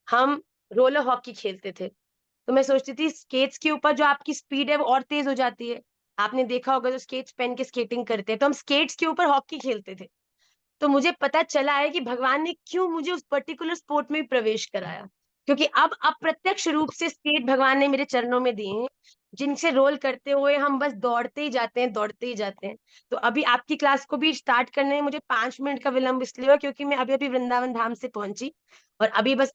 Speaker 1: हम रोलर हॉकी खेलते थे। तो मैं सोचती थी स्केट्स के ऊपर जो आपकी स्पीड है वो और तेज हो जाती है। आपने देखा होगा जो स्केट्स पहन के स्केटिंग करते हैं, तो हम स्केट्स के ऊपर हॉकी खेलते थे। तो मुझे पता चला है कि भगवान ने क्यों मुझे उस पर्टिकुलर स्पोर्ट में प्रवेश कराया, क्योंकि अब अप्रत्यक्ष रूप से स्केट भगवान ने मेरे चरणों में दिए हैं, जिनसे रोल करते हुए हम बस दौड़ते ही जाते हैं, दौड़ते ही जाते हैं। तो अभी आपकी क्लास को भी स्टार्ट करने में मुझे 5 मिनट का विलंब इसलिए हुआ क्योंकि मैं अभी अभी वृंदावन धाम से पहुंची और अभी बस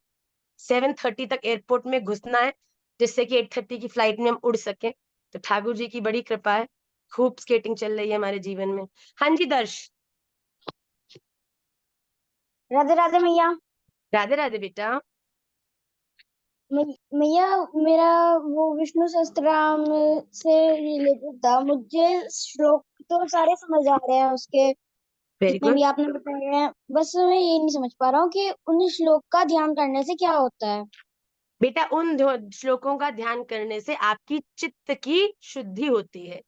Speaker 1: 7:30 तक एयरपोर्ट में घुसना है, जिससे कि 8:30 की फ्लाइट में हम उड़ सकें। तो ठाकुर जी की बड़ी कृपा है, खूब स्केटिंग चल रही है हमारे जीवन में। हाँ जी दर्श।
Speaker 6: राधे राधे मैया।
Speaker 1: राधे राधे बेटा।
Speaker 6: मैया मेरा वो विष्णु सहस्त्रनाम से रिलेटेड था। मुझे श्लोक तो सारे समझ आ रहे हैं उसके,
Speaker 1: वेरी
Speaker 6: जितने
Speaker 1: गुड
Speaker 6: भी आपने बताए हैं, बस मैं ये नहीं समझ पा रहा हूँ कि उन श्लोक का ध्यान करने से क्या होता है।
Speaker 1: बेटा। उन श्लोकों का ध्यान करने से आपकी चित्त की शुद्धि होती है।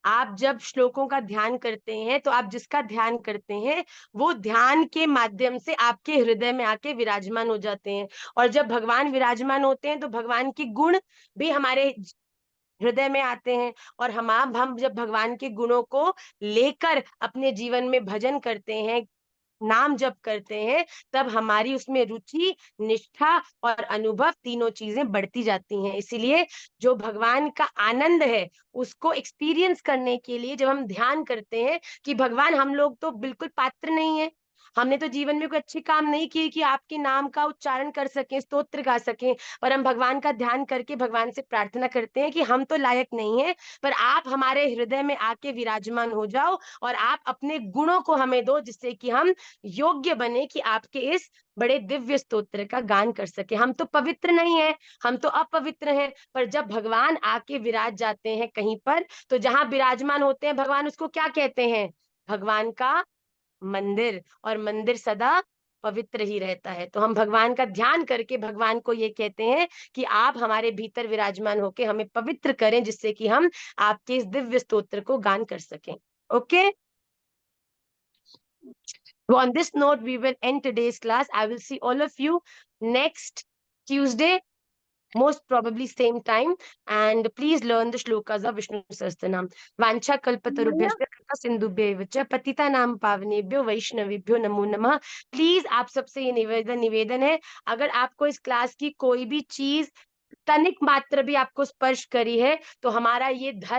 Speaker 1: आप जब श्लोकों का ध्यान करते हैं तो आप जिसका ध्यान करते हैं वो ध्यान के माध्यम से आपके हृदय में आके विराजमान हो जाते हैं। और जब भगवान विराजमान होते हैं तो भगवान के गुण भी हमारे हृदय में आते हैं। और हम जब भगवान के गुणों को लेकर अपने जीवन में भजन करते हैं, नाम जप करते हैं, तब हमारी उसमें रुचि, निष्ठा और अनुभव तीनों चीजें बढ़ती जाती हैं। इसीलिए जो भगवान का आनंद है उसको एक्सपीरियंस करने के लिए जब हम ध्यान करते हैं कि भगवान हम लोग तो बिल्कुल पात्र नहीं है, हमने तो जीवन में कोई अच्छे काम नहीं किए कि आपके नाम का उच्चारण कर सकें, स्तोत्र गा सकें, पर हम भगवान का ध्यान करके भगवान से प्रार्थना करते हैं कि हम तो लायक नहीं है, पर आप हमारे हृदय में आके विराजमान हो जाओ और आप अपने गुणों को हमें दो, जिससे कि हम योग्य बने कि आपके इस बड़े दिव्य स्तोत्र का गान कर सके। हम तो पवित्र नहीं है, हम तो अपवित्र हैं, पर जब भगवान आके विराज जाते हैं कहीं पर, तो जहां विराजमान होते हैं भगवान उसको क्या कहते हैं? भगवान का मंदिर। और मंदिर सदा पवित्र ही रहता है। तो हम भगवान का ध्यान करके भगवान को ये कहते हैं कि आप हमारे भीतर विराजमान होके हमें पवित्र करें, जिससे कि हम आपके इस दिव्य स्तोत्र को गान कर सकें। Okay So on this note, we will end today's class. I will see all of you next Tuesday, most probably same time. And please learn the shlokas of Vishnu Sahasranam. Vancha kalpatarubhyascha kripa sindhubhyev cha patitanam pavanebhyo vaishnavibhyo namo namah. Please आप सबसे ये निवेदन है, अगर आपको इस class की कोई भी चीज तनिक मात्र भी आपको स्पर्श करी है तो हमारा ये धर्म